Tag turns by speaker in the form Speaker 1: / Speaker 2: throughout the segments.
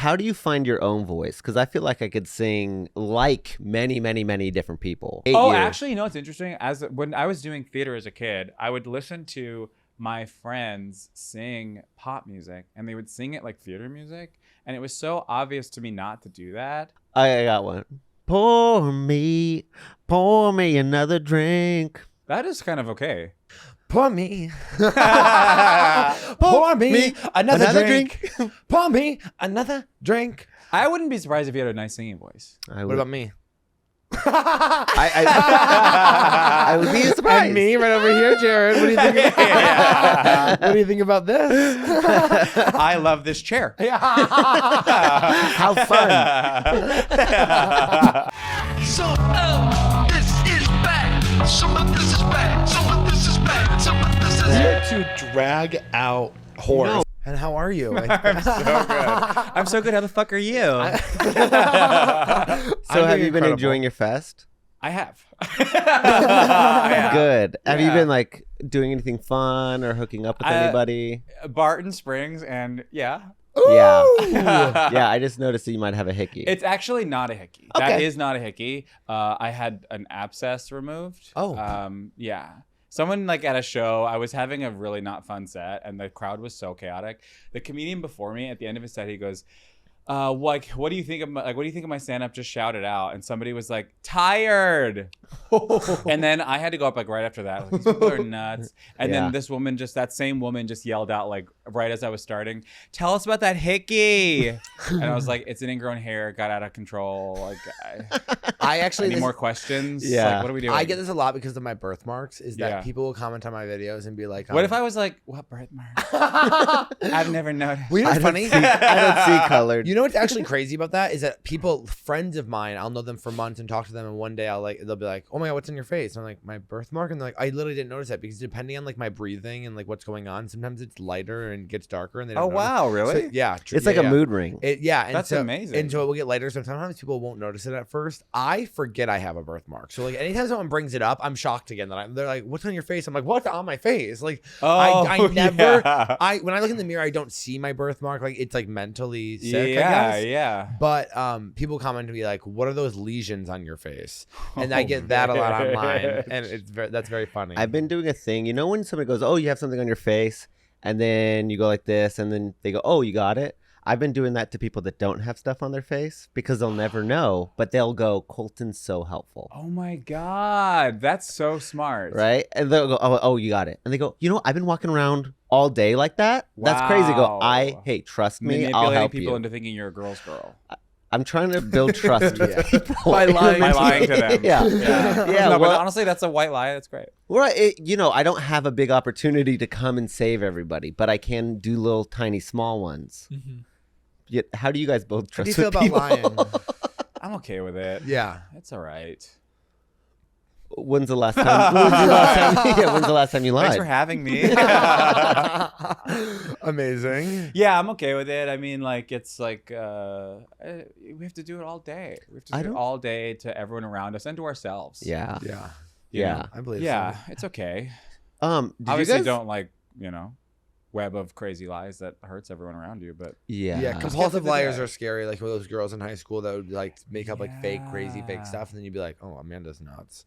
Speaker 1: How do you find your own voice? Because I feel like I could sing like many, many, many different people.
Speaker 2: Actually, you know what's interesting? When I was doing theater as a kid, I would listen to my friends sing pop music, and they would sing it like theater music, and it was so obvious to me not to do that.
Speaker 1: I got one. Pour me another drink.
Speaker 2: That is kind of okay.
Speaker 3: Pour me. Pour me another drink. Pour me another drink.
Speaker 2: I wouldn't be surprised if you had a nice singing voice.
Speaker 3: What about me?
Speaker 1: I would be surprised.
Speaker 3: And me right over here, Jared. What do you think? What do you think about this?
Speaker 2: I love this chair.
Speaker 1: How fun.
Speaker 4: So, this is bad. Some of this is bad. Some of this is bad. Some of this is
Speaker 3: Here to drag out horse.
Speaker 1: No.
Speaker 3: And how are you?
Speaker 2: I'm so good. I'm so good. How the fuck are you?
Speaker 1: So have you been enjoying your fest?
Speaker 2: I have.
Speaker 1: Good. Have you
Speaker 2: Yeah.
Speaker 1: been like doing anything fun or hooking up with anybody?
Speaker 2: Barton Springs, and yeah.
Speaker 1: Yeah. Yeah, I just noticed that you might have a hickey.
Speaker 2: It's actually not a hickey.
Speaker 1: Okay.
Speaker 2: That is not a hickey. I had an abscess removed.
Speaker 3: Oh.
Speaker 2: Yeah. Someone like at a show, I was having a really not fun set, and the crowd was so chaotic. The comedian before me, at the end of his set, he goes, "Like, what do you think of my stand-up?" Just shouted out, and somebody was like, "Tired," and then I had to go up like right after that. Like, these people are nuts. And
Speaker 1: Yeah.
Speaker 2: then that same woman, just yelled out like right as I was starting, "Tell us about that hickey!" And I was like, "It's an ingrown hair, got out of control. Like,
Speaker 3: I actually
Speaker 2: any more questions?
Speaker 1: Yeah.
Speaker 2: Like, what are we doing?"
Speaker 3: I get this a lot because of my birthmarks. Is that
Speaker 2: Yeah.
Speaker 3: people will comment on my videos and be like,
Speaker 2: What if I was like, "What birthmark?" I've never noticed.
Speaker 3: Well, you know what's funny?
Speaker 1: I don't see colored.
Speaker 3: You know what's actually crazy about that is that friends of mine, I'll know them for months and talk to them, and one day they'll be like, "Oh my god, what's on your face?" And I'm like, "My birthmark," and they're like, "I literally didn't notice that," because depending on like my breathing and like what's going on, sometimes it's lighter and gets darker, and they don't
Speaker 2: Oh
Speaker 3: notice.
Speaker 2: wow, really?
Speaker 3: So, yeah,
Speaker 1: It's like a mood ring.
Speaker 3: And
Speaker 2: That's
Speaker 3: so,
Speaker 2: amazing.
Speaker 3: And so it will get lighter. So sometimes people won't notice it at first. I forget I have a birthmark. So like anytime someone brings it up, I'm shocked again. They're like, "What's on your face?" I'm like, "What's on my face?" Like I never.
Speaker 2: yeah.
Speaker 3: When I look in the mirror, I don't see my birthmark. Like it's like mentally sick.
Speaker 2: Yeah,
Speaker 3: I guess.
Speaker 2: yeah.
Speaker 3: But people comment to me like, "What are those lesions on your face?" And I
Speaker 2: Oh,
Speaker 3: get that a lot online,
Speaker 2: bitch.
Speaker 3: and that's very funny.
Speaker 1: I've been doing a thing. You know when somebody goes, "Oh, you have something on your face," and then you go like this, and then they go, "Oh, you got it." I've been doing that to people that don't have stuff on their face because they'll never know, but they'll go, "Colton's so helpful."
Speaker 2: Oh my god, that's so smart.
Speaker 1: Right? And they'll go, "Oh, you got it." And they go, "You know, I've been walking around all day like that. That's crazy." Go,
Speaker 2: Wow.
Speaker 1: "Hey, trust me, I'll
Speaker 2: Manipulating
Speaker 1: help
Speaker 2: people
Speaker 1: you."
Speaker 2: into thinking you're a girl's girl.
Speaker 1: I'm trying to build trust with
Speaker 3: Yeah.
Speaker 1: people
Speaker 3: By lying.
Speaker 2: By lying to them.
Speaker 1: Yeah.
Speaker 2: Yeah.
Speaker 1: Yeah,
Speaker 2: No,
Speaker 1: well-
Speaker 2: but honestly, that's a white lie. That's great.
Speaker 1: Well, I don't have a big opportunity to come and save everybody, but I can do little tiny small ones. Yet, how do you guys both
Speaker 3: How do
Speaker 1: trust
Speaker 3: you feel
Speaker 1: with
Speaker 3: about
Speaker 1: people?
Speaker 3: lying?
Speaker 2: I'm okay with it.
Speaker 3: Yeah.
Speaker 2: It's all right.
Speaker 1: When's the last time? When's the last time you
Speaker 2: Thanks for
Speaker 1: lied?
Speaker 2: having me.
Speaker 3: Amazing.
Speaker 2: Yeah, I'm okay with it. I mean, like, it's like we have to do it all day. We have to do it all day to everyone around us and to ourselves.
Speaker 1: Yeah.
Speaker 3: Yeah.
Speaker 2: You
Speaker 1: Yeah.
Speaker 2: know?
Speaker 3: I believe
Speaker 2: Yeah,
Speaker 3: so.
Speaker 2: it's okay.
Speaker 1: Did
Speaker 2: Obviously,
Speaker 1: you guys?
Speaker 2: don't like, web of crazy lies that hurts everyone around you. But
Speaker 1: Yeah.
Speaker 3: Yeah,
Speaker 2: get
Speaker 3: compulsive
Speaker 2: through the
Speaker 3: liars
Speaker 2: day.
Speaker 3: are scary. Like those girls in high school that would like make up like fake, crazy, fake
Speaker 2: Yeah.
Speaker 3: stuff, and then you'd be like, "Oh, Amanda's nuts."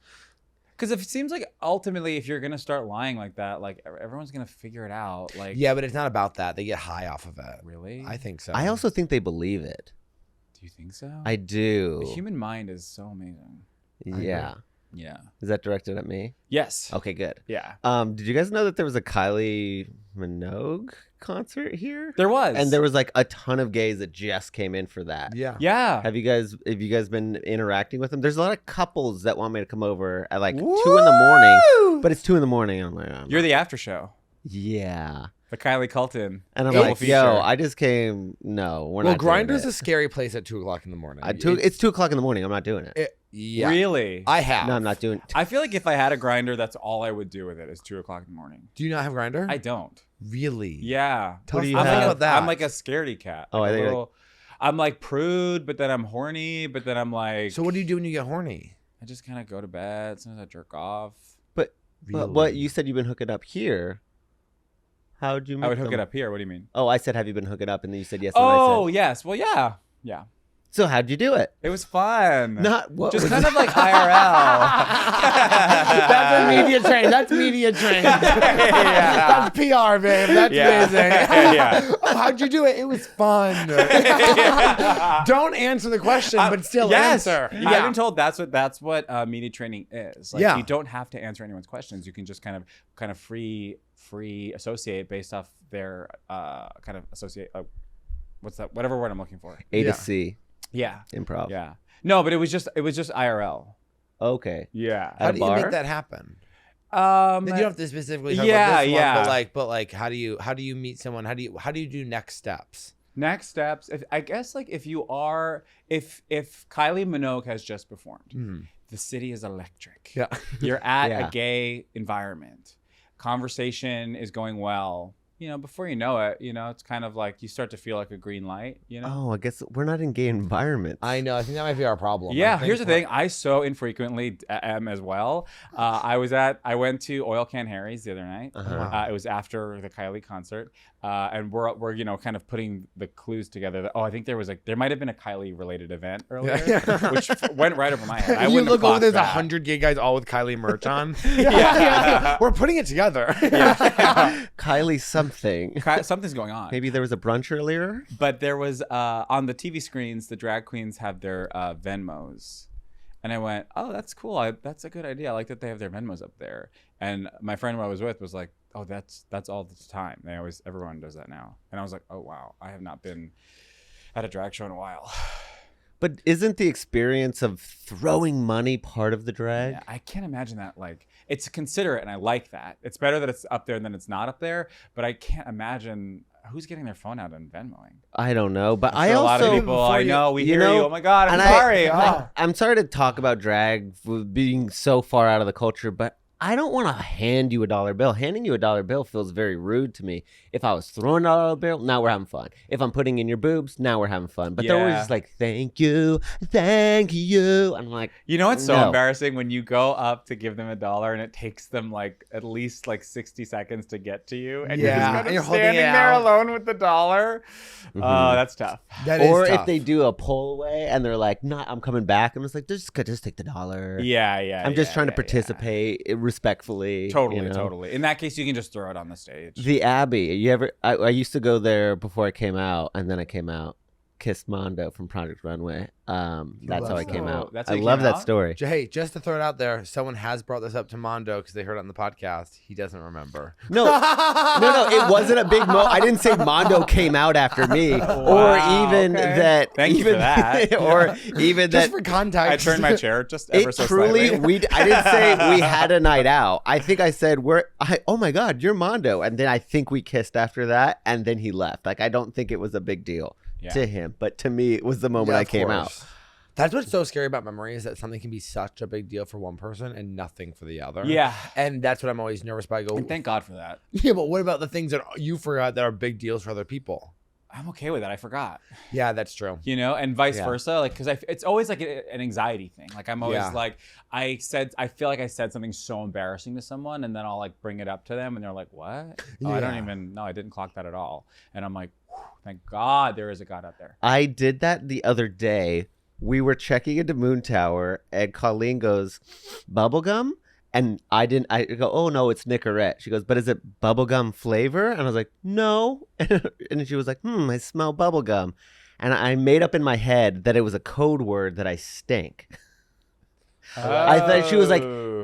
Speaker 2: because it seems like ultimately, if you're gonna start lying like that, like everyone's gonna figure it out. Like,
Speaker 3: Yeah, but it's not about that. They get high off of it.
Speaker 2: really?
Speaker 3: I think so.
Speaker 1: I also think they believe it.
Speaker 2: Do you think so?
Speaker 1: I do.
Speaker 2: The human mind is so amazing.
Speaker 1: Yeah.
Speaker 2: Yeah.
Speaker 1: Is that directed at me?
Speaker 2: Yes.
Speaker 1: Okay, good.
Speaker 2: Yeah.
Speaker 1: Did you guys know that there was a Kylie Minogue concert here?
Speaker 2: There was.
Speaker 1: And there was like a ton of gays that just came in for that.
Speaker 3: Yeah.
Speaker 2: Yeah.
Speaker 1: Have you guys been interacting with them? There's a lot of couples that want me to come over at like 2 a.m, but it's 2 a.m. I'm like,
Speaker 2: You're the after show.
Speaker 1: yeah.
Speaker 2: The Kylie Colton.
Speaker 1: And I'm
Speaker 2: double
Speaker 1: like,
Speaker 2: feature.
Speaker 1: yo, I just came. No, we're
Speaker 3: Well,
Speaker 1: not. doing
Speaker 3: Grindr's
Speaker 1: it.
Speaker 3: a scary place at 2:00 in the morning.
Speaker 1: It's 2 o'clock in the morning. I'm not doing it.
Speaker 3: Yeah.
Speaker 2: Really?
Speaker 3: I have.
Speaker 1: No, I'm not doing.
Speaker 2: I feel like if I had a grinder, that's all I would do with it is 2 o'clock in the morning.
Speaker 3: Do you not have Grinder?
Speaker 2: I don't.
Speaker 3: Really?
Speaker 2: Yeah.
Speaker 3: Tell
Speaker 1: What do
Speaker 3: us
Speaker 1: you
Speaker 3: I'm
Speaker 1: have?
Speaker 3: like about that.
Speaker 2: I'm like a scaredy cat.
Speaker 1: Oh,
Speaker 2: Like
Speaker 1: I
Speaker 2: a
Speaker 1: think, like-
Speaker 2: little, I'm like prude, but then I'm horny, but then I'm like.
Speaker 3: So what do you do when you get horny?
Speaker 2: I just kind of go to bed. Sometimes I jerk off.
Speaker 1: But
Speaker 3: Really?
Speaker 1: what you said you've been hooking up here. How'd you meet
Speaker 2: I would hook
Speaker 1: them?
Speaker 2: it up here. What do you mean?
Speaker 1: Oh, I said, have you been hooking up? And then you said yes. And I
Speaker 2: Oh,
Speaker 1: said,
Speaker 2: yes. Well, yeah. Yeah.
Speaker 1: so how'd you do it?
Speaker 2: It was fun.
Speaker 1: Not what
Speaker 2: Just
Speaker 1: was
Speaker 2: kind
Speaker 1: it?
Speaker 2: of like IRL.
Speaker 3: That's a media train. That's media train.
Speaker 2: Yeah.
Speaker 3: That's PR, babe. That's
Speaker 2: Yeah.
Speaker 3: amazing.
Speaker 2: Yeah.
Speaker 3: Oh, how'd you do it? It was fun. Don't answer the question, but still
Speaker 2: yes.
Speaker 3: answer.
Speaker 2: I've been told that's what media training is. Like,
Speaker 3: Yeah.
Speaker 2: you don't have to answer anyone's questions. You can just kind of free associate based off their kind of associate. What's that? Whatever word I'm looking for.
Speaker 1: A
Speaker 3: Yeah.
Speaker 1: to C
Speaker 2: Yeah.
Speaker 1: improv.
Speaker 2: Yeah. No, but it was just IRL.
Speaker 1: Okay.
Speaker 2: Yeah.
Speaker 3: How
Speaker 1: At a
Speaker 3: do you
Speaker 1: bar?
Speaker 3: make that happen? You don't have to specifically talk
Speaker 2: yeah,
Speaker 3: about this
Speaker 2: yeah.
Speaker 3: one, but like how do you meet someone? How do you do next steps?
Speaker 2: Next steps. I guess like if Kylie Minogue has just performed, the city is electric.
Speaker 3: Yeah.
Speaker 2: You're at
Speaker 1: Yeah.
Speaker 2: a gay environment. Conversation is going well. Before you know it, it's kind of like you start to feel like a green light,
Speaker 1: Oh, I guess we're not in gay environments.
Speaker 3: I know. I think that might be our problem.
Speaker 2: Yeah,
Speaker 3: I think
Speaker 2: here's the thing. I so infrequently am as well. I went to Oil Can Harry's the other night.
Speaker 1: Uh-huh.
Speaker 2: It was after the Kylie concert, and we're kind of putting the clues together. I think there might have been a Kylie related event earlier, which went right over my head. I
Speaker 3: you
Speaker 2: wouldn't
Speaker 3: look
Speaker 2: have
Speaker 3: over, there's
Speaker 2: clocked that.
Speaker 3: 100 gay guys all with Kylie merch on.
Speaker 2: Yeah.
Speaker 3: We're putting it together.
Speaker 1: Kylie something.
Speaker 2: Something's going on.
Speaker 1: Maybe there was a brunch earlier.
Speaker 2: But there was on the TV screens, the drag queens have their Venmos, and I went, "Oh, that's cool. That's a good idea. I like that they have their Venmos up there." And my friend who I was with was like, "Oh, that's all the time. Everyone does that now." And I was like, "Oh wow, I have not been at a drag show in a while."
Speaker 1: But isn't the experience of throwing money part of the drag?
Speaker 2: Yeah, I can't imagine that. Like, it's considerate, and I like that. It's better that it's up there than it's not up there. But I can't imagine who's getting their phone out and Venmoing.
Speaker 1: I don't know, but
Speaker 2: I'm sure a lot of
Speaker 1: also
Speaker 2: people. I know we
Speaker 1: you
Speaker 2: hear
Speaker 1: know,
Speaker 2: you. Oh my god, I'm
Speaker 1: and
Speaker 2: sorry. Oh.
Speaker 1: I'm sorry to talk about drag being so far out of the culture, but I don't want to hand you a dollar bill. Handing you a dollar bill feels very rude to me. If I was throwing a dollar bill, now we're having fun. If I'm putting in your boobs, now we're having fun. But they're always
Speaker 2: Yeah.
Speaker 1: just like, thank you. I'm like,
Speaker 2: It's so
Speaker 1: no.
Speaker 2: embarrassing when you go up to give them $1 and it takes them like at least like 60 seconds to get to you, and you're
Speaker 3: Yeah,
Speaker 2: just kind
Speaker 3: and
Speaker 2: of
Speaker 3: you're holding
Speaker 2: standing
Speaker 3: it
Speaker 2: there
Speaker 3: out.
Speaker 2: alone with the dollar. Oh, that's tough.
Speaker 3: That is
Speaker 1: Or
Speaker 3: tough.
Speaker 1: if they do a pull away and they're like, nah, I'm coming back. I'm just like, just take the dollar.
Speaker 2: Yeah.
Speaker 1: I'm just trying to
Speaker 2: yeah.
Speaker 1: participate respectfully.
Speaker 2: Totally,
Speaker 1: you know?
Speaker 2: totally. In that case, you can just throw it on the stage.
Speaker 1: The Abbey. You ever? I used to go there before I came out, and then I came out. Kissed Mondo from Project Runway. That's how I
Speaker 3: loves
Speaker 1: came
Speaker 2: that?
Speaker 1: out.
Speaker 2: That's how
Speaker 1: I
Speaker 2: you
Speaker 1: love
Speaker 2: came
Speaker 1: that
Speaker 2: out?
Speaker 1: story.
Speaker 3: Hey, just to throw it out there, someone has brought this up to Mondo because they heard it on the podcast. He doesn't remember.
Speaker 1: No, it wasn't a big I didn't say Mondo came out after me, or
Speaker 2: Wow,
Speaker 1: even
Speaker 2: okay.
Speaker 1: that.
Speaker 2: Thank you for that.
Speaker 1: or even
Speaker 3: Just
Speaker 1: that.
Speaker 3: for context.
Speaker 2: I turned my chair just ever
Speaker 1: It
Speaker 2: so
Speaker 1: truly,
Speaker 2: slightly.
Speaker 1: I didn't say we had a night out. I think I said oh my God, you're Mondo. And then I think we kissed after that. And then he left. Like, I don't think it was a big deal to him. But to me, it was the moment
Speaker 3: Yeah,
Speaker 1: I
Speaker 3: of
Speaker 1: came out.
Speaker 3: course. That's what's so scary about memory is that something can be such a big deal for one person and nothing for the other.
Speaker 2: Yeah.
Speaker 3: And that's what I'm always nervous about. I go,
Speaker 2: And thank God for that.
Speaker 3: yeah, but what about the things that you forgot that are big deals for other people?
Speaker 2: I'm okay with that. I forgot.
Speaker 3: Yeah, that's true.
Speaker 2: And vice
Speaker 1: Yeah.
Speaker 2: versa. Like, because it's always like an anxiety thing. Like, I'm always
Speaker 3: Yeah.
Speaker 2: like, I feel like I said something so embarrassing to someone, and then I'll like bring it up to them, and they're like, "What? Oh, I didn't clock that at all." And I'm like, thank God there is a God out there.
Speaker 1: I did that the other day. We were checking into Moon Tower, and Colleen goes, bubblegum? And I go, oh no, it's Nicorette. She goes, but is it bubblegum flavor? And I was like, no. And she was like, I smell bubblegum. And I made up in my head that it was a code word that I stink. I thought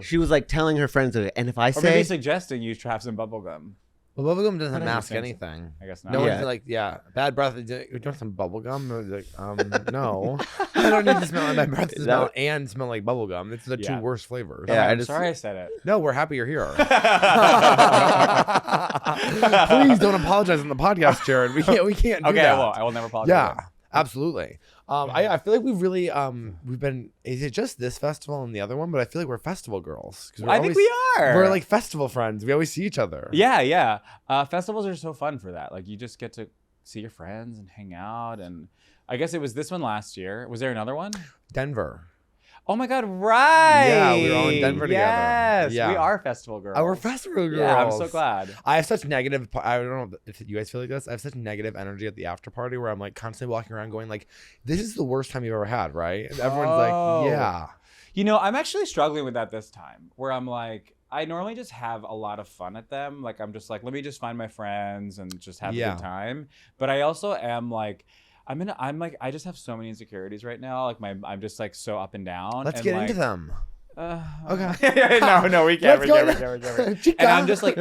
Speaker 1: she was like telling her friends, and if I
Speaker 2: Or maybe
Speaker 1: say,
Speaker 2: suggesting you have some bubble gum.
Speaker 3: Well, bubblegum
Speaker 2: I
Speaker 3: doesn't
Speaker 2: don't
Speaker 3: mask
Speaker 2: even think so.
Speaker 3: anything.
Speaker 2: I guess not.
Speaker 3: No
Speaker 1: Yeah.
Speaker 3: one's like, bad breath. You want some bubblegum? Like, no. I don't need to smell like my breath to smell and smell like bubblegum. It's the two
Speaker 2: Yeah.
Speaker 3: worst flavors.
Speaker 1: Yeah,
Speaker 2: I'm sorry I said it.
Speaker 3: No, we're happy you're here. Please don't apologize on the podcast, Jared. We can't do
Speaker 2: Okay,
Speaker 3: that.
Speaker 2: I will never apologize.
Speaker 3: Yeah, absolutely. I feel like we've really we've been. Is it just this festival and the other one? But I feel like we're festival girls. 'Cause
Speaker 2: I think we are.
Speaker 3: We're like festival friends. We always see each other.
Speaker 2: Yeah. Festivals are so fun for that. Like, you just get to see your friends and hang out. And I guess it was this one last year. Was there another one?
Speaker 3: Denver.
Speaker 2: Oh my God, right.
Speaker 3: Yeah, we were all in Denver together.
Speaker 2: Yes,
Speaker 3: Yeah.
Speaker 2: we are festival girls.
Speaker 3: Our festival girls.
Speaker 2: Yeah, I'm so glad.
Speaker 3: I have such negative. I don't know if you guys feel like this. I have such negative energy at the after party where I'm like constantly walking around going like, "This is the worst time you've ever had," right? And everyone's
Speaker 2: Oh.
Speaker 3: like, "Yeah."
Speaker 2: You know, I'm actually struggling with that this time, where I'm like, I normally just have a lot of fun at them. Like, I'm just like, let me just find my friends and just have a
Speaker 3: Yeah.
Speaker 2: good time. But I also am like, I'm like, I just have so many insecurities right now. Like, I'm just like so up and down.
Speaker 3: Let's
Speaker 2: and
Speaker 3: get
Speaker 2: like,
Speaker 3: into them.
Speaker 2: Okay. no, we can't.
Speaker 3: Let's go
Speaker 2: We can't. And I'm just like,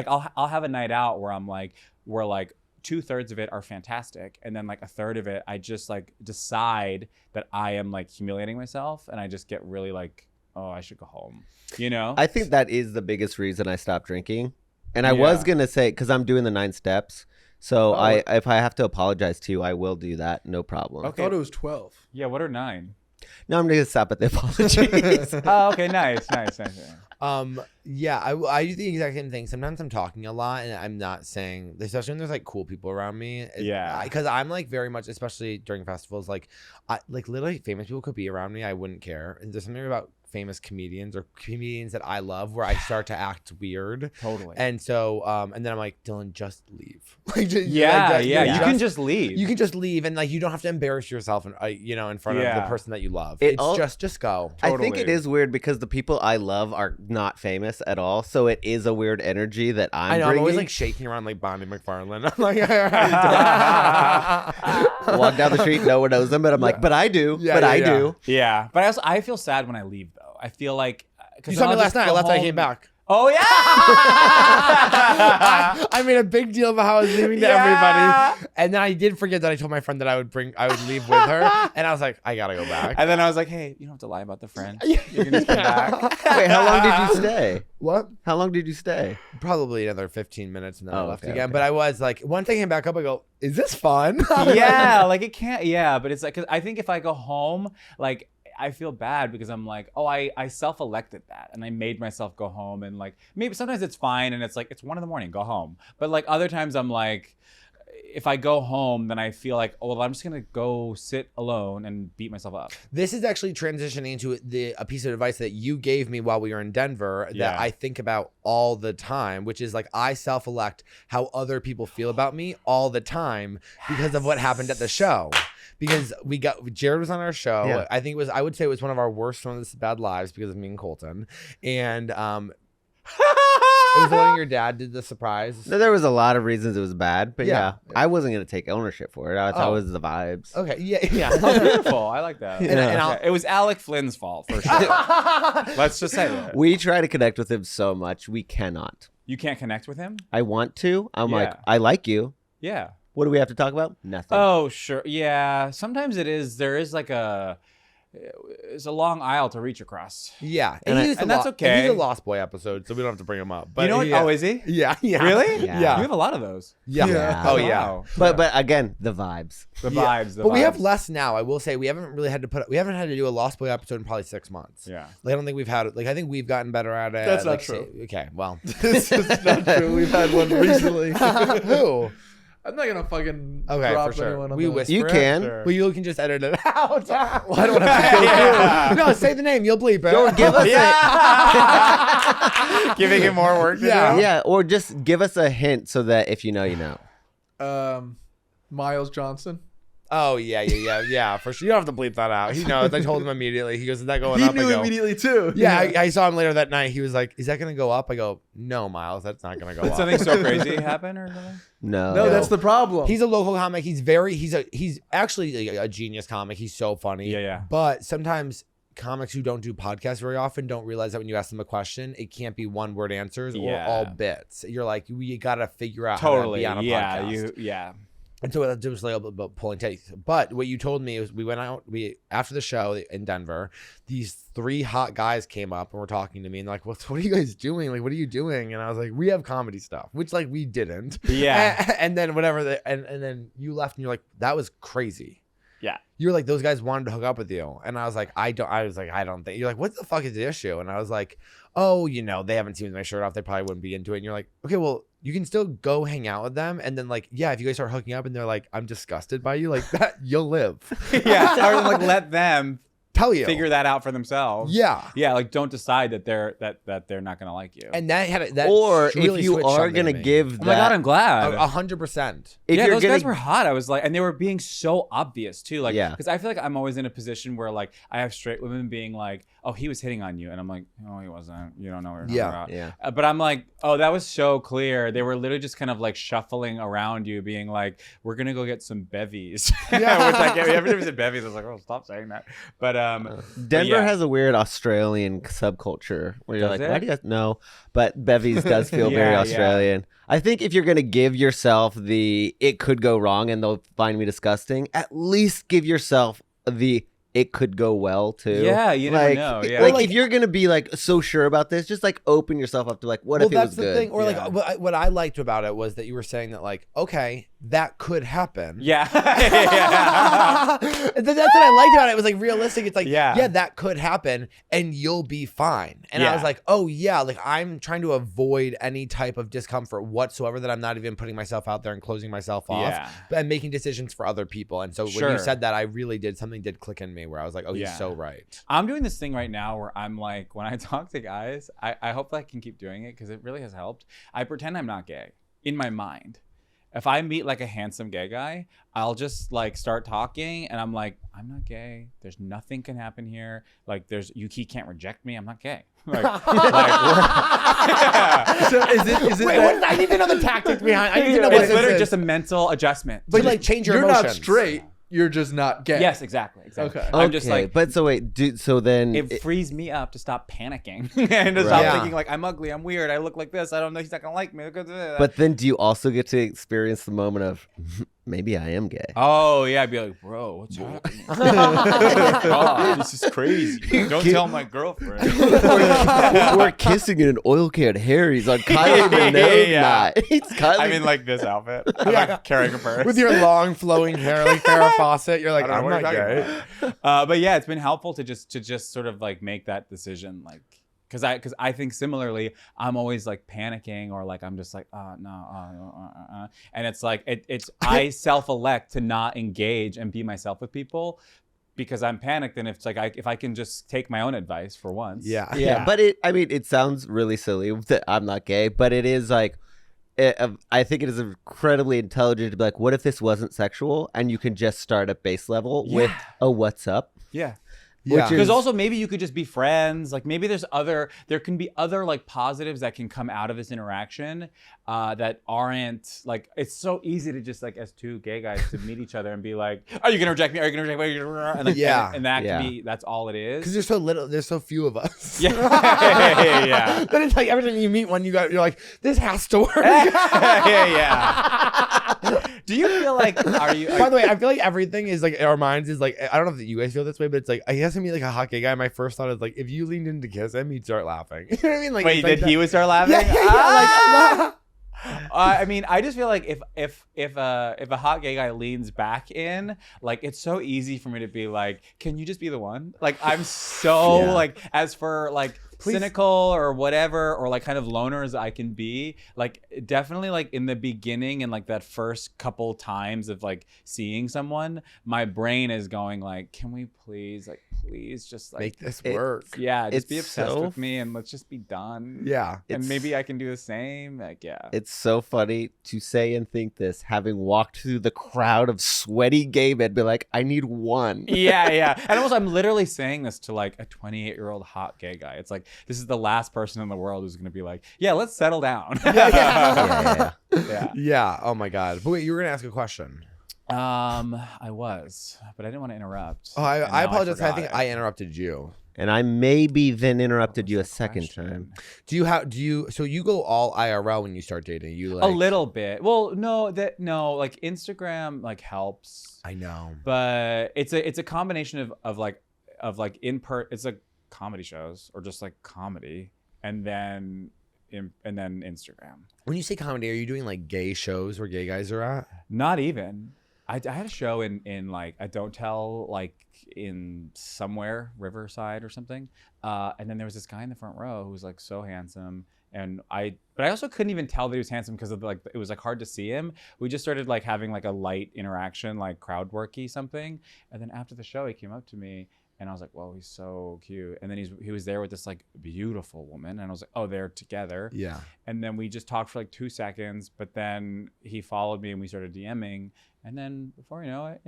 Speaker 2: I'll have a night out where I'm like, where like 2/3 of it are fantastic, and then like a third of it, I just like decide that I am like humiliating myself, and I just get really like, oh, I should go home. You know?
Speaker 1: I think that is the biggest reason I stopped drinking. And I was gonna say, because I'm doing the 9 steps, so if I have to apologize to you, I will do that, no problem.
Speaker 5: I thought it was 12.
Speaker 2: Yeah. What are 9?
Speaker 1: No, I'm gonna stop at the apologies.
Speaker 2: Oh, okay. Nice.
Speaker 3: Yeah, I do the exact same thing. Sometimes I'm talking a lot and I'm not saying, especially when there's like cool people around me.
Speaker 2: Yeah.
Speaker 3: Because I'm like very much, especially during festivals, like literally famous people could be around me. I wouldn't care. And there's something about famous comedians or comedians that I love where I start to act weird.
Speaker 2: Totally.
Speaker 3: And so, and then I'm like, Dylan, just leave. Like,
Speaker 2: Yeah. You can just leave.
Speaker 3: You can just leave, and like you don't have to embarrass yourself, in front of the person that you love. It's just go.
Speaker 1: I think it is weird because the people I love are not famous at all, so it is a weird energy that I'm
Speaker 3: I'm
Speaker 1: bringing.
Speaker 3: always like shaking around like Bonnie McFarlane. I'm like,
Speaker 1: walk down the street, no one knows them, but I'm like, but I do. I do.
Speaker 2: Yeah. But I feel sad when I leave though. I feel like
Speaker 3: you saw me last night. I left. I came back.
Speaker 2: Oh yeah.
Speaker 3: I made a big deal about how I was leaving to everybody, and then I did forget that I told my friend that I would leave with her, and I was like, I gotta go back.
Speaker 2: And then I was like, hey, you don't have to lie about the friend. You can just come back.
Speaker 1: Wait, how long did you stay?
Speaker 3: What?
Speaker 1: How long did you stay?
Speaker 3: Probably another 15 minutes, and then I left
Speaker 1: okay,
Speaker 3: again.
Speaker 1: okay.
Speaker 3: But I was like, once I came back up, I go, is this fun?
Speaker 2: Yeah, like it can't. Yeah, but it's like, cause I think if I go home, like I feel bad because I'm like, oh, I self-elected that and I made myself go home, and like maybe sometimes it's fine and it's like it's 1 a.m, go home. But like other times I'm like, if I go home, then I feel like, oh, well, I'm just gonna go sit alone and beat myself up.
Speaker 3: This is actually transitioning into a piece of advice that you gave me while we were in Denver that I think about all the time, which is like I self-elect how other people feel about me all the time because of what happened at the show. Because Jared was on our show.
Speaker 1: Yeah.
Speaker 3: I would say it was one of our worst One of This Bad Lives because of me and Colton. And it was when your dad did the surprise.
Speaker 1: No, there was a lot of reasons it was bad, but
Speaker 3: Yeah.
Speaker 1: I wasn't gonna take ownership for it. I thought it was the vibes.
Speaker 3: Okay, yeah.
Speaker 2: Oh, beautiful. I like that.
Speaker 3: And
Speaker 2: it was Alec Flynn's fault for sure. Let's just say that.
Speaker 1: We try to connect with him so much, we cannot.
Speaker 2: You can't connect with him?
Speaker 1: I want to. I'm
Speaker 2: Yeah.
Speaker 1: like, I like you.
Speaker 2: Yeah.
Speaker 1: What do we have to talk about? Nothing.
Speaker 2: Oh, sure. Yeah. Sometimes there is like it's a long aisle to reach across.
Speaker 3: Yeah,
Speaker 2: And that's okay.
Speaker 3: He's a Lost Boy episode, so we don't have to bring him up. But
Speaker 2: You know what?
Speaker 3: Yeah.
Speaker 2: Oh, is he?
Speaker 3: Yeah.
Speaker 2: Really?
Speaker 1: Yeah.
Speaker 2: You have a lot of those.
Speaker 3: Yeah.
Speaker 1: Yeah.
Speaker 3: Oh yeah.
Speaker 2: Wow.
Speaker 1: But again, the vibes.
Speaker 2: The
Speaker 3: Yeah.
Speaker 2: vibes.
Speaker 3: But we have less now. I will say we haven't had to do a Lost Boy episode in probably 6 months.
Speaker 2: Yeah.
Speaker 3: Like I don't think we've had I think we've gotten better at it.
Speaker 5: That's not
Speaker 3: Like,
Speaker 5: true.
Speaker 3: Okay, well.
Speaker 5: This is not true. We've had one recently.
Speaker 3: Who?
Speaker 5: I'm not gonna fucking
Speaker 3: Okay,
Speaker 5: drop
Speaker 3: for sure.
Speaker 5: anyone on
Speaker 3: We
Speaker 5: the-
Speaker 3: whisper.
Speaker 1: You
Speaker 3: it.
Speaker 1: can.
Speaker 2: Sure.
Speaker 3: Well, you can just edit it out.
Speaker 5: Well, I don't have to go
Speaker 2: Yeah.
Speaker 3: No, say the name. You'll bleep it.
Speaker 1: Don't give us
Speaker 2: Giving it more work to
Speaker 3: Yeah.
Speaker 2: do?
Speaker 1: Yeah, or just give us a hint so that if you know, you know.
Speaker 5: Miles Johnson.
Speaker 3: Oh yeah. For sure. You don't have to bleep that out. He knows. I told him immediately. He goes, "Is that going
Speaker 5: He
Speaker 3: up?"
Speaker 5: knew
Speaker 3: I go,
Speaker 5: immediately too.
Speaker 3: Yeah, I saw him later that night. He was like, "Is that gonna go up?" I go, "No, Miles, that's not gonna go
Speaker 2: Did
Speaker 3: up."
Speaker 2: something so crazy happen or something?
Speaker 1: No.
Speaker 5: No, that's the problem.
Speaker 3: He's a local comic. He's actually a genius comic. He's so funny.
Speaker 2: Yeah.
Speaker 3: But sometimes comics who don't do podcasts very often don't realize that when you ask them a question, it can't be one word answers or
Speaker 2: Yeah.
Speaker 3: all bits. You're like, we gotta figure out how to
Speaker 2: Totally.
Speaker 3: be on a
Speaker 2: Yeah.
Speaker 3: podcast. And so it was like about pulling teeth. But what you told me is we went out, after the show in Denver, these 3 hot guys came up and were talking to me and like, what are you guys doing? Like, what are you doing? And I was like, we have comedy stuff, which like we didn't.
Speaker 2: Yeah.
Speaker 3: And then whatever, and then you left and you're like, that was crazy.
Speaker 2: Yeah.
Speaker 3: You were like, those guys wanted to hook up with you. And I was like, I don't think. You're like, what the fuck is the issue? And I was like, oh, they haven't seen my shirt off. They probably wouldn't be into it. And you're like, okay, well, you can still go hang out with them. And then like, yeah, if you guys start hooking up and they're like, I'm disgusted by you, like that, you'll live.
Speaker 2: Yeah. Or like let them
Speaker 3: tell you.
Speaker 2: figure that out for themselves.
Speaker 3: Yeah.
Speaker 2: Yeah, like don't decide that they're not gonna like you.
Speaker 3: And that
Speaker 1: Or
Speaker 3: really
Speaker 1: if you
Speaker 3: switched
Speaker 1: are
Speaker 3: something
Speaker 1: gonna
Speaker 3: to me.
Speaker 1: give
Speaker 2: oh my god, I'm glad.
Speaker 3: 100%.
Speaker 1: if
Speaker 2: yeah,
Speaker 1: you're
Speaker 2: those
Speaker 1: gonna
Speaker 2: guys were hot. I was like, and they were being so obvious too. Like,
Speaker 1: Yeah.
Speaker 2: because I feel like I'm always in a position where like I have straight women being like, "Oh, he was hitting on you," and I'm like, "No, he wasn't. You don't know what you're talking about."
Speaker 1: Yeah.
Speaker 2: But I'm like, "Oh, that was so clear." They were literally just kind of like shuffling around you, being like, "We're gonna go get some bevies."
Speaker 3: Yeah.
Speaker 2: Which like every time you said bevies, I was like, "Oh, stop saying that." But
Speaker 1: Denver
Speaker 2: yeah.
Speaker 1: has a weird Australian subculture where you're
Speaker 2: Does
Speaker 1: like,
Speaker 2: it?
Speaker 1: why do you guys no? But bevies does feel very
Speaker 2: Yeah,
Speaker 1: Australian. I think if you're gonna give yourself the it could go wrong and they'll find me disgusting, at least give yourself the it could go well too.
Speaker 2: Yeah, you never
Speaker 1: like,
Speaker 2: know, yeah.
Speaker 1: Like,
Speaker 3: Or, like-
Speaker 1: if you're gonna be like so sure about this, just like open yourself up to like, what if it was
Speaker 3: that's the
Speaker 1: good?
Speaker 3: thing. Or
Speaker 2: Yeah.
Speaker 3: like what I liked about it was that you were saying that like, okay, that could happen.
Speaker 2: yeah, yeah.
Speaker 3: That's what I liked about it. It was like realistic. It's like,
Speaker 2: Yeah.
Speaker 3: yeah, that could happen and you'll be fine. And I
Speaker 2: Yeah.
Speaker 3: was like, oh yeah, like I'm trying to avoid any type of discomfort whatsoever, that I'm not even putting myself out there and closing myself off
Speaker 2: Yeah.
Speaker 3: and making decisions for other people. And so when
Speaker 2: Sure.
Speaker 3: you said that, I really did, something did click in me where I was like, oh,
Speaker 2: Yeah.
Speaker 3: he's so right.
Speaker 2: I'm doing this thing right now where I'm like, when I talk to guys, I hope I can keep doing it because it really has helped. I pretend I'm not gay in my mind. If I meet like a handsome gay guy, I'll just like start talking and I'm like, I'm not gay. There's nothing can happen here. Like he can't reject me. I'm not gay. Like, yeah.
Speaker 5: So is it
Speaker 3: Wait,
Speaker 5: that
Speaker 3: I need to know the tactics behind. I need to know what
Speaker 2: It's
Speaker 3: this
Speaker 2: literally
Speaker 3: is.
Speaker 2: just a mental adjustment.
Speaker 3: But like change your
Speaker 5: you're
Speaker 3: emotions.
Speaker 5: not straight, you're just not gay?
Speaker 2: Yes, exactly.
Speaker 5: Okay.
Speaker 2: I'm just like,
Speaker 1: but so wait, so then
Speaker 2: it frees me up to stop panicking and to stop
Speaker 3: Right.
Speaker 2: thinking like I'm ugly, I'm weird, I look like this, I don't know, he's not gonna like me.
Speaker 1: but then do you also get to experience the moment of maybe I am gay?
Speaker 2: Oh yeah, I'd be like, bro, what's happening? God, this is crazy. Don't tell my girlfriend.
Speaker 1: We're kissing in an oil can Harry's on Kylie Minogue
Speaker 2: Yeah.
Speaker 1: night. It's Kylie.
Speaker 2: I'm in like this outfit. I'm like carrying a purse.
Speaker 3: With your long flowing hair like Farrah Fawcett, you're like,
Speaker 2: I don't
Speaker 3: I'm
Speaker 2: know what
Speaker 3: not
Speaker 2: you're
Speaker 3: gay.
Speaker 2: talking about. But yeah, it's been helpful to just sort of like make that decision, like because I think similarly, I'm always like panicking or like I'm just like and it's like it's I self-elect to not engage and be myself with people because I'm panicked, and if I can just take my own advice for once.
Speaker 3: Yeah.
Speaker 1: yeah, but it sounds really silly that I'm not gay, but it is like. I think it is incredibly intelligent to be like, what if this wasn't sexual and you can just start at base level with a what's up?
Speaker 2: Yeah.
Speaker 3: Yeah.
Speaker 2: Because also maybe you could just be friends. Like maybe there can be other like positives that can come out of this interaction that aren't like, it's so easy to just like as two gay guys to meet each other and be like, are you gonna reject me? Are you gonna reject me? And like,
Speaker 3: Yeah.
Speaker 2: and that
Speaker 1: Yeah.
Speaker 2: can be, that's all it is.
Speaker 3: Because there's so little, there's so few of us.
Speaker 2: Yeah. Yeah.
Speaker 3: Then it's like every time you meet one, you're like, this has to work.
Speaker 2: Yeah. Do you feel like,
Speaker 3: By the way, I feel like everything is like in our minds is like, I don't know if you guys feel this way, but it's like I guess to me like a hot gay guy. My first thought is like, if you leaned in to kiss him, he'd start laughing. You know what I mean? Like,
Speaker 2: wait,
Speaker 3: it's like
Speaker 2: did
Speaker 3: that-
Speaker 2: he would start laughing?
Speaker 3: Yeah.
Speaker 2: I mean, I just feel like if a hot gay guy leans back in, like it's so easy for me to be like, can you just be the one? Like I'm so
Speaker 1: Yeah.
Speaker 2: like, as for like cynical or whatever, or like kind of loner as I can be, like definitely like in the beginning and like that first couple times of like seeing someone, my brain is going like, can we please just like
Speaker 3: Make this
Speaker 1: It-
Speaker 3: work.
Speaker 2: yeah, just be
Speaker 1: it's
Speaker 2: obsessed
Speaker 1: so
Speaker 2: with me and let's just be done.
Speaker 3: Yeah.
Speaker 2: And
Speaker 1: It's-
Speaker 2: maybe I can do the same. Like, yeah.
Speaker 1: It's so funny to say and think this, having walked through the crowd of sweaty gay men, be like, I need one.
Speaker 2: Yeah. And also, I'm literally saying this to like a 28-year-old hot gay guy. It's like, this is the last person in the world who's going to be like, yeah, let's settle down.
Speaker 1: Yeah.
Speaker 2: Yeah.
Speaker 3: Yeah. Oh my God. But wait, you were gonna ask a question.
Speaker 2: I was, but I didn't want to interrupt.
Speaker 3: Oh,
Speaker 2: And
Speaker 3: I
Speaker 2: now
Speaker 3: apologize. I
Speaker 2: forgot
Speaker 3: think
Speaker 2: it.
Speaker 3: I interrupted you.
Speaker 1: And I maybe then interrupted
Speaker 2: What
Speaker 1: you a
Speaker 2: was the
Speaker 1: second
Speaker 2: question?
Speaker 1: time.
Speaker 3: So you go all IRL when you start dating? You like
Speaker 2: A little bit. Well, no, like Instagram like helps,
Speaker 3: I know.
Speaker 2: but it's a combination of it's like comedy shows or just like comedy, and then Instagram.
Speaker 3: When you say comedy, are you doing like gay shows where gay guys are at?
Speaker 2: Not even. I had a show in like a Don't Tell, like in somewhere Riverside or something, and then there was this guy in the front row who was like so handsome, But I also couldn't even tell that he was handsome because of like it was like hard to see him. We just started like having like a light interaction, like crowd worky something. And then after the show, he came up to me and I was like, "Whoa, he's so cute." And then he was there with this like beautiful woman, and I was like, "Oh, they're together."
Speaker 3: Yeah.
Speaker 2: And then we just talked for like 2 seconds, but then he followed me and we started DMing. And then before you know it,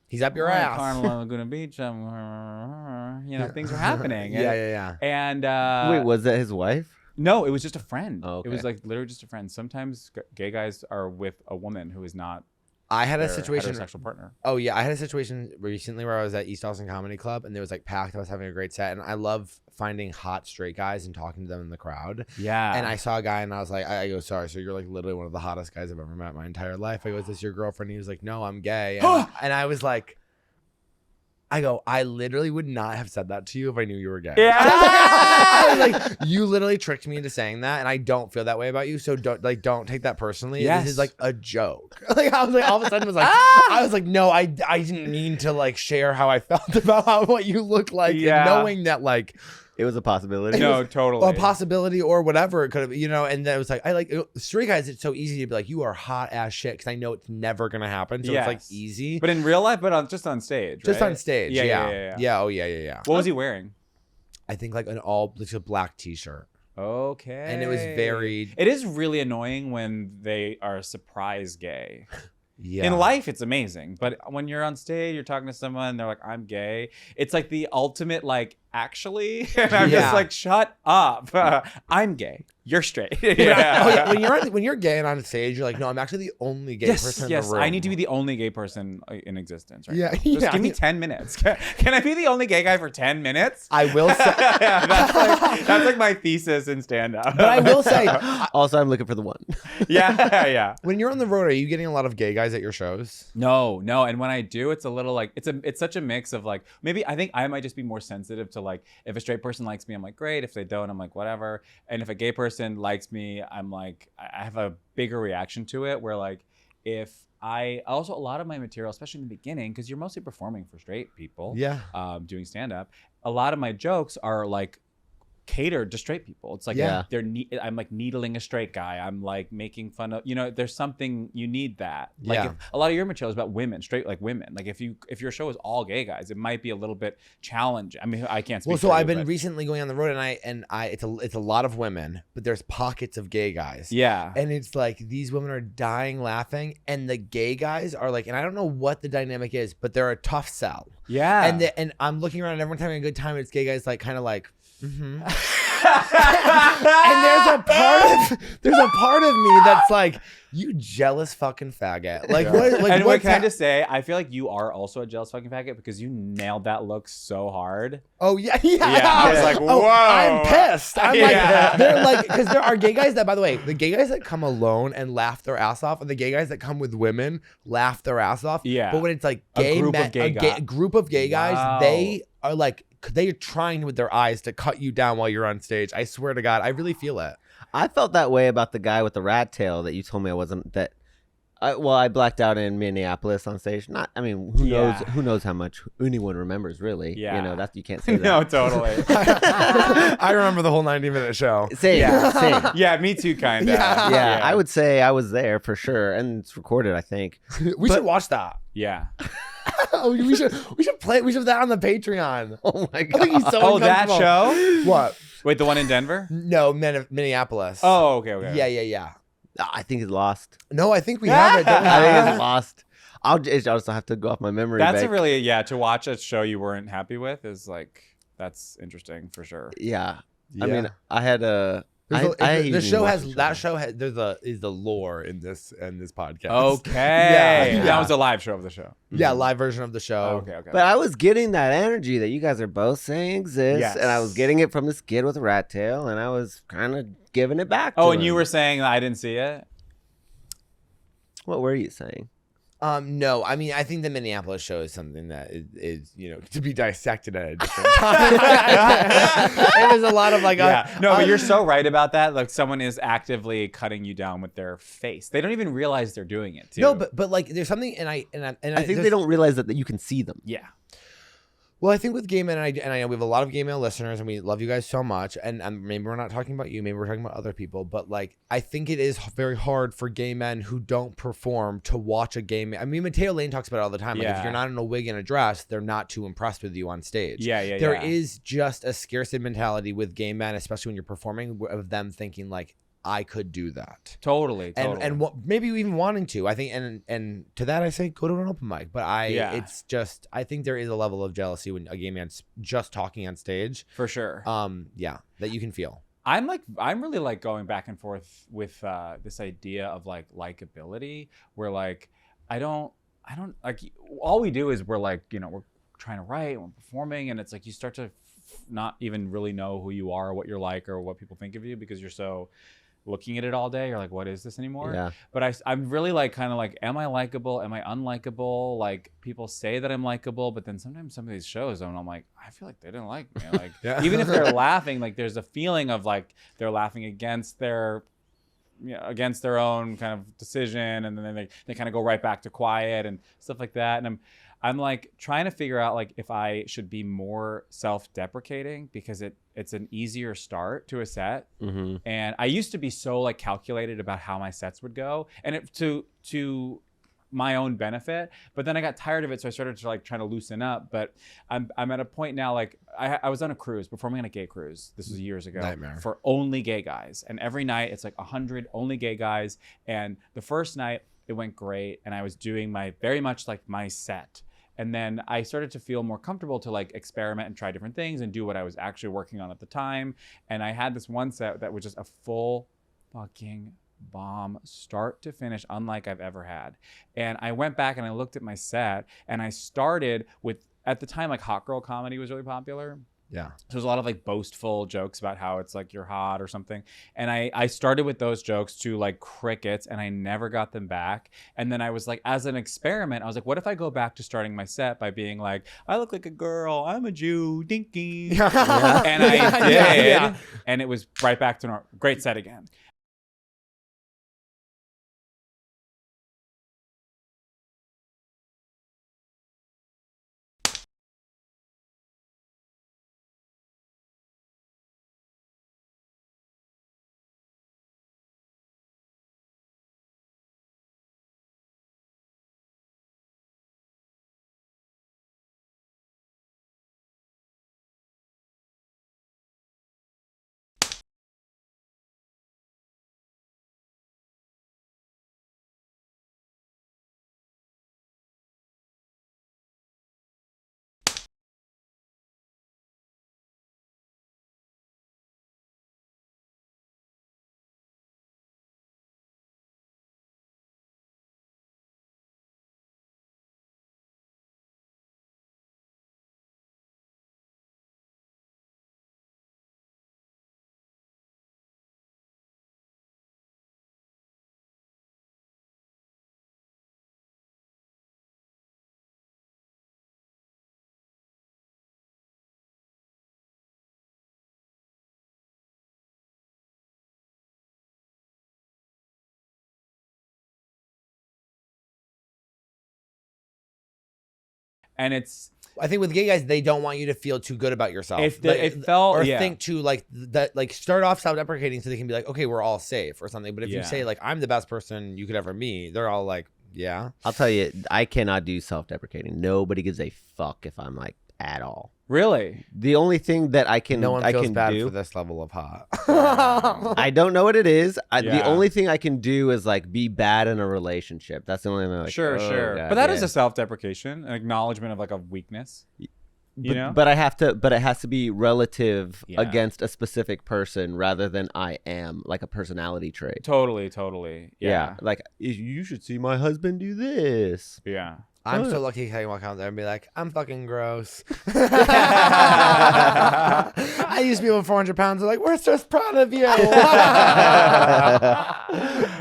Speaker 3: He's up your
Speaker 2: we're at
Speaker 3: ass.
Speaker 2: Carnival Laguna Beach. Things were happening.
Speaker 3: Yeah.
Speaker 2: And
Speaker 1: Wait, was that his wife?
Speaker 2: no, it was just a friend.
Speaker 1: Oh, okay.
Speaker 2: It was like literally just a friend. Sometimes gay guys are with a woman who is not
Speaker 3: I had a
Speaker 2: their
Speaker 3: situation.
Speaker 2: heterosexual partner.
Speaker 3: Oh yeah, I had a situation recently where I was at East Austin Comedy Club and there was like packed. I was having a great set, and I love finding hot straight guys and talking to them in the crowd.
Speaker 2: Yeah.
Speaker 3: And I saw a guy and I was like, I go, sorry, so you're like literally one of the hottest guys I've ever met in my entire life. I go, is this your girlfriend? And he was like, no, I'm gay. And I was like, I literally would not have said that to you if I knew you were gay.
Speaker 2: Yeah.
Speaker 3: I was like, you literally tricked me into saying that, and I don't feel that way about you. So don't take that personally.
Speaker 2: Yes.
Speaker 3: This is like a joke. Like I was like, all of a sudden was like, I was like, no, I didn't mean to like share how I felt about what you look like,
Speaker 2: Yeah.
Speaker 3: and knowing that like.
Speaker 1: It was a possibility.
Speaker 2: No, totally.
Speaker 3: A possibility or whatever it could have, and then it was like, I like straight guys. It's so easy to be like, you are hot ass shit, because I know it's never gonna happen. So it's like
Speaker 2: Yes.
Speaker 3: easy,
Speaker 2: But in real life, just on stage.
Speaker 3: just
Speaker 2: right?
Speaker 3: on stage.
Speaker 2: Yeah.
Speaker 3: Yeah. Oh yeah.
Speaker 2: What was he wearing?
Speaker 3: I think like like a black t-shirt,
Speaker 2: Okay.
Speaker 3: and it was very
Speaker 2: It is really annoying when they are surprise gay.
Speaker 3: yeah.
Speaker 2: In life, it's amazing, but when you're on stage, you're talking to someone, they're like, "I'm gay." It's like the ultimate, like, actually, and I'm
Speaker 3: Yeah.
Speaker 2: just like, "Shut up! I'm gay. You're straight."
Speaker 3: Oh yeah. When you're gay and on stage, you're like, no, I'm actually the only gay person in the room.
Speaker 2: I need to be the only gay person in existence. Right
Speaker 3: Yeah,
Speaker 2: now. Just
Speaker 3: yeah.
Speaker 2: give me 10 minutes. Can I be the only gay guy for 10 minutes?
Speaker 3: I will say,
Speaker 2: that's like my thesis in stand-up.
Speaker 3: but I will say,
Speaker 1: Also, I'm looking for the one.
Speaker 2: yeah.
Speaker 3: when you're on the road, are you getting a lot of gay guys at your shows?
Speaker 2: No, and when I do, it's a little like it's such a mix of like maybe I think I might just be more sensitive to like if a straight person likes me, I'm like great. If they don't, I'm like whatever. And if a gay person likes me, I'm like I have a bigger reaction to it. Where like if I also a lot of my material, especially in the beginning, because you're mostly performing for straight people,
Speaker 3: Yeah.
Speaker 2: doing stand up. A lot of my jokes are like catered to straight people. It's like
Speaker 1: Yeah.
Speaker 2: I'm like needling a straight guy. I'm like making fun of there's something you need that. Like
Speaker 3: Yeah.
Speaker 2: if, a lot of your material is about women, straight like women. Like if your show is all gay guys, it might be a little bit challenging. I mean, I can't speak.
Speaker 3: Well, so
Speaker 2: for
Speaker 3: I've
Speaker 2: you,
Speaker 3: been
Speaker 2: but-
Speaker 3: recently going on the road, and it's a lot of women, but there's pockets of gay guys.
Speaker 2: Yeah.
Speaker 3: And it's like these women are dying laughing, and the gay guys are like, and I don't know what the dynamic is, but they're a tough sell.
Speaker 2: Yeah.
Speaker 3: And I'm looking around and everyone's having a good time, and it's gay guys like kind of like, mm-hmm. And there's a part of me that's like, you jealous fucking faggot. Like what? Like
Speaker 2: and
Speaker 3: what's
Speaker 2: what can I just say? I feel like you are also a jealous fucking faggot because you nailed that look so hard.
Speaker 3: Oh yeah.
Speaker 2: I was like,
Speaker 3: Oh,
Speaker 2: whoa.
Speaker 3: I'm pissed. I'm
Speaker 2: Yeah.
Speaker 3: like, they're like, because there are gay guys that, by the way, the gay guys that come alone and laugh their ass off, and the gay guys that come with women laugh their ass off.
Speaker 2: Yeah.
Speaker 3: But when it's like
Speaker 2: A
Speaker 3: gay
Speaker 2: group of
Speaker 3: men,
Speaker 2: gay guy-
Speaker 3: group of gay guys,
Speaker 2: Wow.
Speaker 3: they are like, they are trying with their eyes to cut you down while you're on stage. I swear to God, I really feel it.
Speaker 1: I felt that way about the guy with the rat tail that you told me I wasn't. I blacked out in Minneapolis on stage. Who knows how much anyone remembers, really.
Speaker 2: Yeah.
Speaker 1: That you can't say that.
Speaker 2: No, totally.
Speaker 3: I remember the whole 90-minute show.
Speaker 1: Same.
Speaker 2: Yeah, me too, kind of.
Speaker 3: Yeah.
Speaker 1: I would say I was there for sure, and it's recorded, I think.
Speaker 3: We should watch that.
Speaker 2: Yeah.
Speaker 3: we should play. We should have that on the Patreon.
Speaker 1: Oh my
Speaker 3: I
Speaker 1: god!
Speaker 3: think he's so
Speaker 2: Oh, that
Speaker 3: uncomfortable.
Speaker 2: show?
Speaker 3: What?
Speaker 2: Wait, the one in Denver?
Speaker 3: No, Minneapolis.
Speaker 2: Oh, okay.
Speaker 3: Yeah.
Speaker 1: I think it's lost.
Speaker 3: No, I think we have it. Don't we?
Speaker 1: I think it's lost. I'll just have to go off my memory.
Speaker 2: That's
Speaker 1: bank.
Speaker 2: a really to watch a show you weren't happy with is like that's interesting for sure.
Speaker 1: Yeah. I mean, I had a.
Speaker 3: The show has is the lore in this podcast.
Speaker 2: Okay.
Speaker 3: Yeah.
Speaker 2: That was a live show of the show.
Speaker 3: Yeah, live version of the show.
Speaker 2: Okay.
Speaker 1: But I was getting that energy that you guys are both saying exists,
Speaker 2: Yes.
Speaker 1: and I was getting it from this kid with a rat tail, and I was kind of giving it back.
Speaker 2: Oh,
Speaker 1: to
Speaker 2: and
Speaker 1: him.
Speaker 2: you were saying that I didn't see it?
Speaker 1: What were you saying?
Speaker 3: No, I mean, I think the Minneapolis show is something that is to be dissected at a different time. It was a lot of like,
Speaker 2: but you're so right about that. Like someone is actively cutting you down with their face. They don't even realize they're doing it too.
Speaker 3: No, but like there's something, and I
Speaker 1: I think they don't realize that you can see them.
Speaker 2: yeah.
Speaker 3: Well, I think with gay men, and I know we have a lot of gay male listeners, and we love you guys so much. And maybe we're not talking about you, maybe we're talking about other people. But like, I think it is very hard for gay men who don't perform to watch a gay man. I mean, Mateo Lane talks about it all the time. Like, if you're not in a wig and a dress, they're not too impressed with you on stage. There is just a scarcity mentality with gay men, especially when you're performing, of them thinking like, I could do that.
Speaker 2: Totally.
Speaker 3: And maybe even wanting to. I think, and to that I say, go to an open mic. But it's just, I think there is a level of jealousy when a gay man's just talking on stage.
Speaker 2: For sure.
Speaker 3: That you can feel.
Speaker 2: I'm really like going back and forth with this idea of like likability, where like I don't like, all we do is we're like, you know, we're trying to write and we're performing, and it's like you start to not even really know who you are or what you're like or what people think of you because you're so looking at it all day. You're like, what is this anymore? Yeah. But I'm really like kind of like, am I likable? Am I unlikable? Like, people say that I'm likable, but then sometimes some of these shows, I'm like, I feel like they didn't like me. Like, even if they're laughing, like there's a feeling of like they're laughing against their own kind of decision, and then they kind of go right back to quiet and stuff like that. And I'm like trying to figure out like if I should be more self-deprecating because it's an easier start to a set. Mm-hmm. And I used to be so like calculated about how my sets would go, and it to my own benefit. But then I got tired of it, so I started to like trying to loosen up. But I'm at a point now, like I was on a cruise, performing on a gay cruise. This was years ago. Nightmare. For only gay guys, and every night it's like 100 only gay guys. And the first night it went great, and I was doing very much like my set. And then I started to feel more comfortable to like experiment and try different things and do what I was actually working on at the time. And I had this one set that was just a full fucking bomb, start to finish, unlike I've ever had. And I went back and I looked at my set, and I started with, at the time, like hot girl comedy was really popular. Yeah. So there's a lot of like boastful jokes about how it's like you're hot or something. And I started with those jokes to like crickets, and I never got them back. And then I was like, as an experiment, I was like, what if I go back to starting my set by being like, I look like a girl, I'm a Jew, dinky. Yeah. And I did. Yeah. And it was right back to normal. Great set again. And it's,
Speaker 3: I think with gay guys, they don't want you to feel too good about yourself. Think too like that, like start off self-deprecating so they can be like, okay, we're all safe or something. But if you say like, I'm the best person you could ever meet, they're all like, yeah.
Speaker 1: I'll tell you, I cannot do self-deprecating. Nobody gives a fuck if I'm like at all.
Speaker 2: Really?
Speaker 1: The only thing that I can,
Speaker 3: no one feels bad
Speaker 1: do
Speaker 3: for this level of hot.
Speaker 1: I don't know what it is. The only thing I can do is like be bad in a relationship. That's the only thing. Like,
Speaker 2: sure.
Speaker 1: God,
Speaker 2: but that is a self-deprecation, an acknowledgement of like a weakness. You know?
Speaker 1: But it has to be relative against a specific person rather than I am, like a personality trait.
Speaker 2: Totally. Yeah.
Speaker 1: Like, you should see my husband do this.
Speaker 2: Yeah.
Speaker 3: I'm so lucky I can walk out there and be like, I'm fucking gross. I used to be over 400 pounds. They're like, we're so proud of you.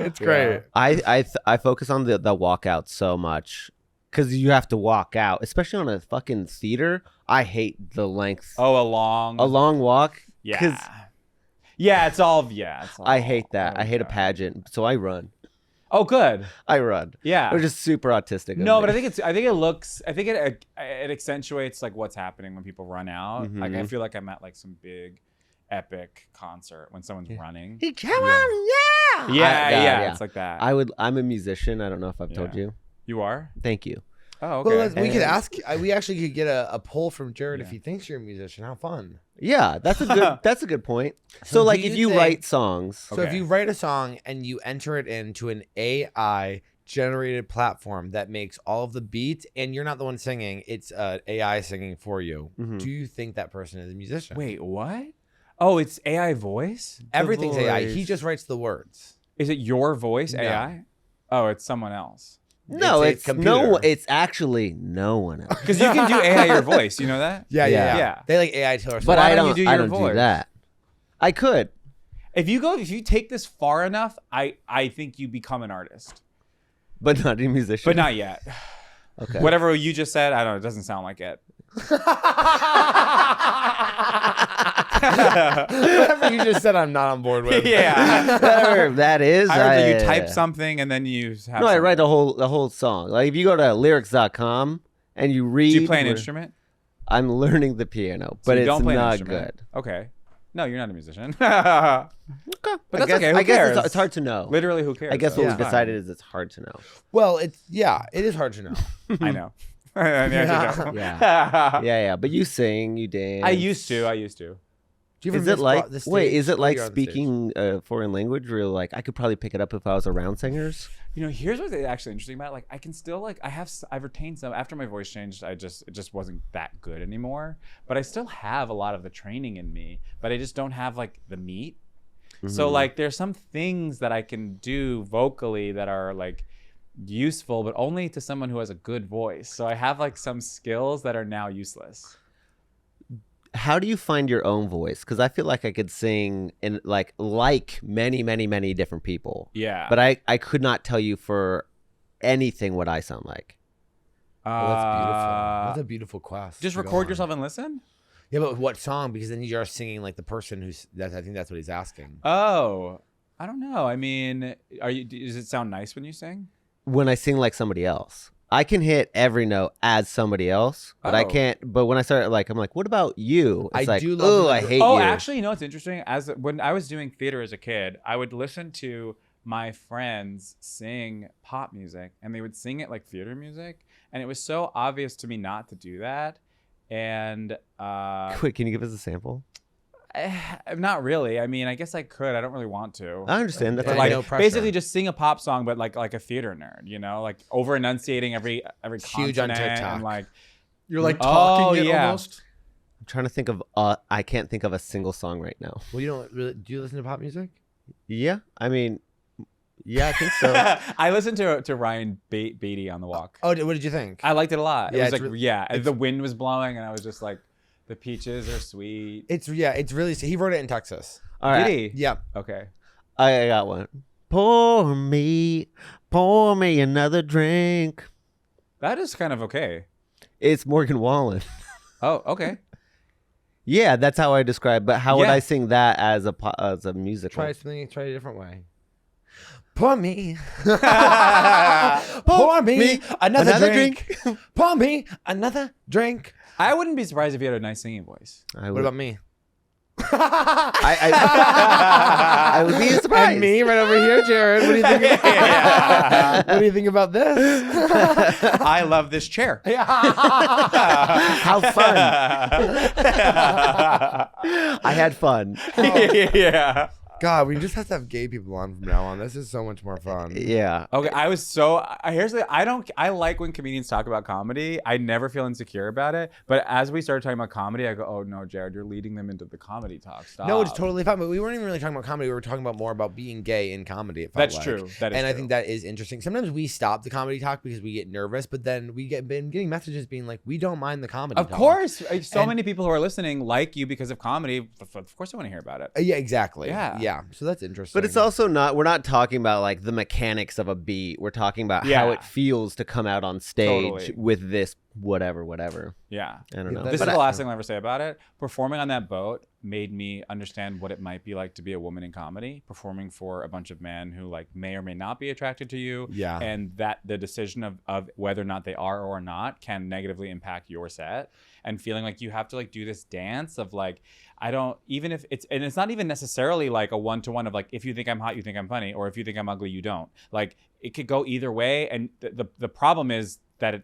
Speaker 3: It's great.
Speaker 1: I focus on the walkout so much because you have to walk out, especially on a fucking theater. I hate the length.
Speaker 2: Oh, a long
Speaker 1: walk.
Speaker 2: Yeah. Yeah, it's all.
Speaker 1: I hate that. I hate a pageant, so I run.
Speaker 2: Oh, good.
Speaker 1: I run.
Speaker 2: Yeah.
Speaker 1: They're just super autistic. of
Speaker 2: No,
Speaker 1: me.
Speaker 2: but I think it accentuates like what's happening when people run out. Like I feel like I'm at like some big epic concert when someone's running.
Speaker 1: Hey, come on, yeah.
Speaker 2: Yeah, it's like that.
Speaker 1: I'm a musician. I don't know if I've told you.
Speaker 2: You are?
Speaker 1: Thank you.
Speaker 2: Oh, okay.
Speaker 3: Well, we could ask. We actually could get a poll from Jared if he thinks you're a musician. How fun!
Speaker 1: Yeah, that's a good point. So
Speaker 3: do
Speaker 1: like
Speaker 3: you
Speaker 1: if you
Speaker 3: think-
Speaker 1: write songs,
Speaker 3: So if you write a song and you enter it into an AI generated platform that makes all of the beats, and you're not the one singing, it's AI singing for you. Do you think that person is a musician?
Speaker 2: Wait, what? Oh, it's AI voice?
Speaker 3: Everything's AI.
Speaker 1: voice.
Speaker 3: He just writes the words.
Speaker 2: Is it your voice,
Speaker 3: No.
Speaker 2: AI? Oh, it's someone else.
Speaker 1: no,
Speaker 3: It's a
Speaker 1: it's no.
Speaker 3: computer.
Speaker 1: It's actually no one else.
Speaker 2: Because you can do AI your voice. You know that?
Speaker 3: Yeah.
Speaker 2: Yeah.
Speaker 3: They like AI Taylor Swift.
Speaker 1: But
Speaker 2: why
Speaker 1: I
Speaker 2: don't
Speaker 1: don't.
Speaker 2: you do
Speaker 1: I
Speaker 2: your
Speaker 1: don't
Speaker 2: voice?
Speaker 1: do that. I could,
Speaker 2: If you take this far enough, I think you become an artist.
Speaker 1: but not a musician.
Speaker 2: But not yet.
Speaker 1: Okay.
Speaker 2: Whatever you just said, I don't know. It doesn't sound like it.
Speaker 3: Whatever you just said, I'm not on board with.
Speaker 2: Yeah.
Speaker 1: Whatever that is.
Speaker 2: I heard that you type something and then you have.
Speaker 1: No, I write
Speaker 2: something.
Speaker 1: the whole song. Like if you go to lyrics.com and you read.
Speaker 2: Do you play an instrument?
Speaker 1: I'm learning the piano,
Speaker 2: So
Speaker 1: but
Speaker 2: you
Speaker 1: it's
Speaker 2: don't play an
Speaker 1: not
Speaker 2: instrument.
Speaker 1: good.
Speaker 2: Okay. No, you're not a musician.
Speaker 1: Okay.
Speaker 2: But that's okay. Who
Speaker 1: I guess
Speaker 2: cares?
Speaker 1: it's hard to know.
Speaker 2: Literally, who cares?
Speaker 1: I guess
Speaker 2: though?
Speaker 1: what
Speaker 2: It's
Speaker 1: we've
Speaker 2: fine.
Speaker 1: decided is it's hard to know.
Speaker 3: Well, it is hard to know.
Speaker 2: I know. I know.
Speaker 1: Yeah. But you sing, you dance.
Speaker 2: I used to.
Speaker 3: Do you ever
Speaker 1: Is it
Speaker 3: miss
Speaker 1: like
Speaker 3: the
Speaker 1: wait?
Speaker 3: stage?
Speaker 1: Is it
Speaker 3: Oh,
Speaker 1: like
Speaker 3: you're on the stage.
Speaker 1: speaking a foreign language? Where like I could probably pick it up if I was around singers.
Speaker 2: You know, here's what's actually interesting about it. Like, I can still like I've retained some after my voice changed. It just wasn't that good anymore. But I still have a lot of the training in me. But I just don't have like the meat. So like, there's some things that I can do vocally that are like useful, but only to someone who has a good voice. So I have like some skills that are now useless.
Speaker 1: How do you find your own voice? Because I feel like I could sing in like many different people.
Speaker 2: Yeah.
Speaker 1: But I could not tell you for anything what I sound like.
Speaker 3: Oh, that's beautiful. That's a beautiful quest.
Speaker 2: Just
Speaker 3: to go
Speaker 2: record
Speaker 3: on.
Speaker 2: yourself and listen.
Speaker 3: Yeah, but what song? Because then you're singing like the person who's. I think that's what he's asking.
Speaker 2: Oh, I don't know. I mean, does it sound nice when you sing?
Speaker 1: When I sing like somebody else, I can hit every note as somebody else, but I
Speaker 2: Oh.
Speaker 1: can't. But when I start like, I'm like, what about you? It's
Speaker 3: I
Speaker 1: like,
Speaker 3: do love
Speaker 1: oh,
Speaker 3: when
Speaker 1: I
Speaker 3: the-
Speaker 1: hate
Speaker 2: Oh,
Speaker 1: you.
Speaker 2: actually, you know what's interesting? When I was doing theater as a kid, I would listen to my friends sing pop music, and they would sing it like theater music, and it was so obvious to me not to do that. And
Speaker 1: Quick, can you give us a sample?
Speaker 2: not really. I mean, I guess I could. I don't really want to.
Speaker 1: I understand. That's
Speaker 3: Yeah,
Speaker 2: But, like
Speaker 3: no pressure.
Speaker 2: basically just sing a pop song, but like a theater nerd, you know, like over enunciating every
Speaker 3: Huge on
Speaker 2: consonant
Speaker 3: TikTok.
Speaker 2: and like
Speaker 5: You're like
Speaker 2: Oh,
Speaker 5: talking it
Speaker 2: yeah.
Speaker 5: almost.
Speaker 1: I'm trying to think of. I can't think of a single song right now.
Speaker 3: Well, you don't really. Do you listen to pop music?
Speaker 1: Yeah, I mean, yeah, I think so.
Speaker 2: I listened to Ryan Beatty on the walk.
Speaker 3: Oh, what did you think?
Speaker 2: I liked it a lot.
Speaker 3: Yeah,
Speaker 2: It was
Speaker 3: it's
Speaker 2: like
Speaker 3: re-
Speaker 2: and the wind was blowing, and I was just like, the peaches are sweet.
Speaker 3: It's really. He wrote it in Texas.
Speaker 1: All right,
Speaker 2: Did he?
Speaker 3: Yeah.
Speaker 2: Okay.
Speaker 1: I got one. Pour me another drink.
Speaker 2: That is kind of okay.
Speaker 1: It's Morgan Wallen.
Speaker 2: Oh, okay.
Speaker 1: Yeah, that's how I describe. But how would
Speaker 2: Yeah.
Speaker 1: I sing that as a musical?
Speaker 3: Try a different way. Pour me.
Speaker 1: Pour
Speaker 3: me another,
Speaker 1: another
Speaker 3: drink. Pour me another drink.
Speaker 2: I wouldn't be surprised if you had a nice singing voice.
Speaker 1: I
Speaker 3: What
Speaker 1: would,
Speaker 3: about me?
Speaker 1: I would be surprised.
Speaker 3: And me right over here, Jared. What do you think? What do you think about this?
Speaker 2: I love this chair.
Speaker 1: How fun! I had fun.
Speaker 2: Yeah.
Speaker 3: God, we just have to have gay people on from now on. This is so much more fun.
Speaker 1: Yeah.
Speaker 2: Okay, here's the I like when comedians talk about comedy. I never feel insecure about it. But as we started talking about comedy, I go, oh no, Jared, you're leading them into the comedy talk. Stop.
Speaker 3: No, it's totally fine. But we weren't even really talking about comedy. We were talking about more about being gay in comedy. It felt
Speaker 2: That's
Speaker 3: like.
Speaker 2: true. That is
Speaker 3: and I
Speaker 2: true.
Speaker 3: think that is interesting. Sometimes we stop the comedy talk because we get nervous, but then we been getting messages being like, we don't mind the comedy
Speaker 2: Of
Speaker 3: talk.
Speaker 2: course, so
Speaker 3: And-
Speaker 2: many people who are listening like you because of comedy. Of course, I want to hear about it.
Speaker 3: Yeah, exactly.
Speaker 2: Yeah.
Speaker 3: Yeah. So that's interesting.
Speaker 1: But it's also we're not talking about like the mechanics of a beat. We're talking about how
Speaker 2: Yeah.
Speaker 1: it feels to come out on stage
Speaker 2: Totally.
Speaker 1: with this whatever.
Speaker 2: Yeah.
Speaker 1: I don't know.
Speaker 2: This is
Speaker 1: But
Speaker 2: the last thing I'll ever say about it. Performing on that boat made me understand what it might be like to be a woman in comedy, performing for a bunch of men who like may or may not be attracted to you.
Speaker 3: Yeah.
Speaker 2: And that the decision of whether or not they are or not can negatively impact your set. And feeling like you have to like do this dance of like, I don't, even if it's not even necessarily like a one-to-one of like, if you think I'm hot, you think I'm funny, or if you think I'm ugly, you don't. Like it could go either way. And the problem is that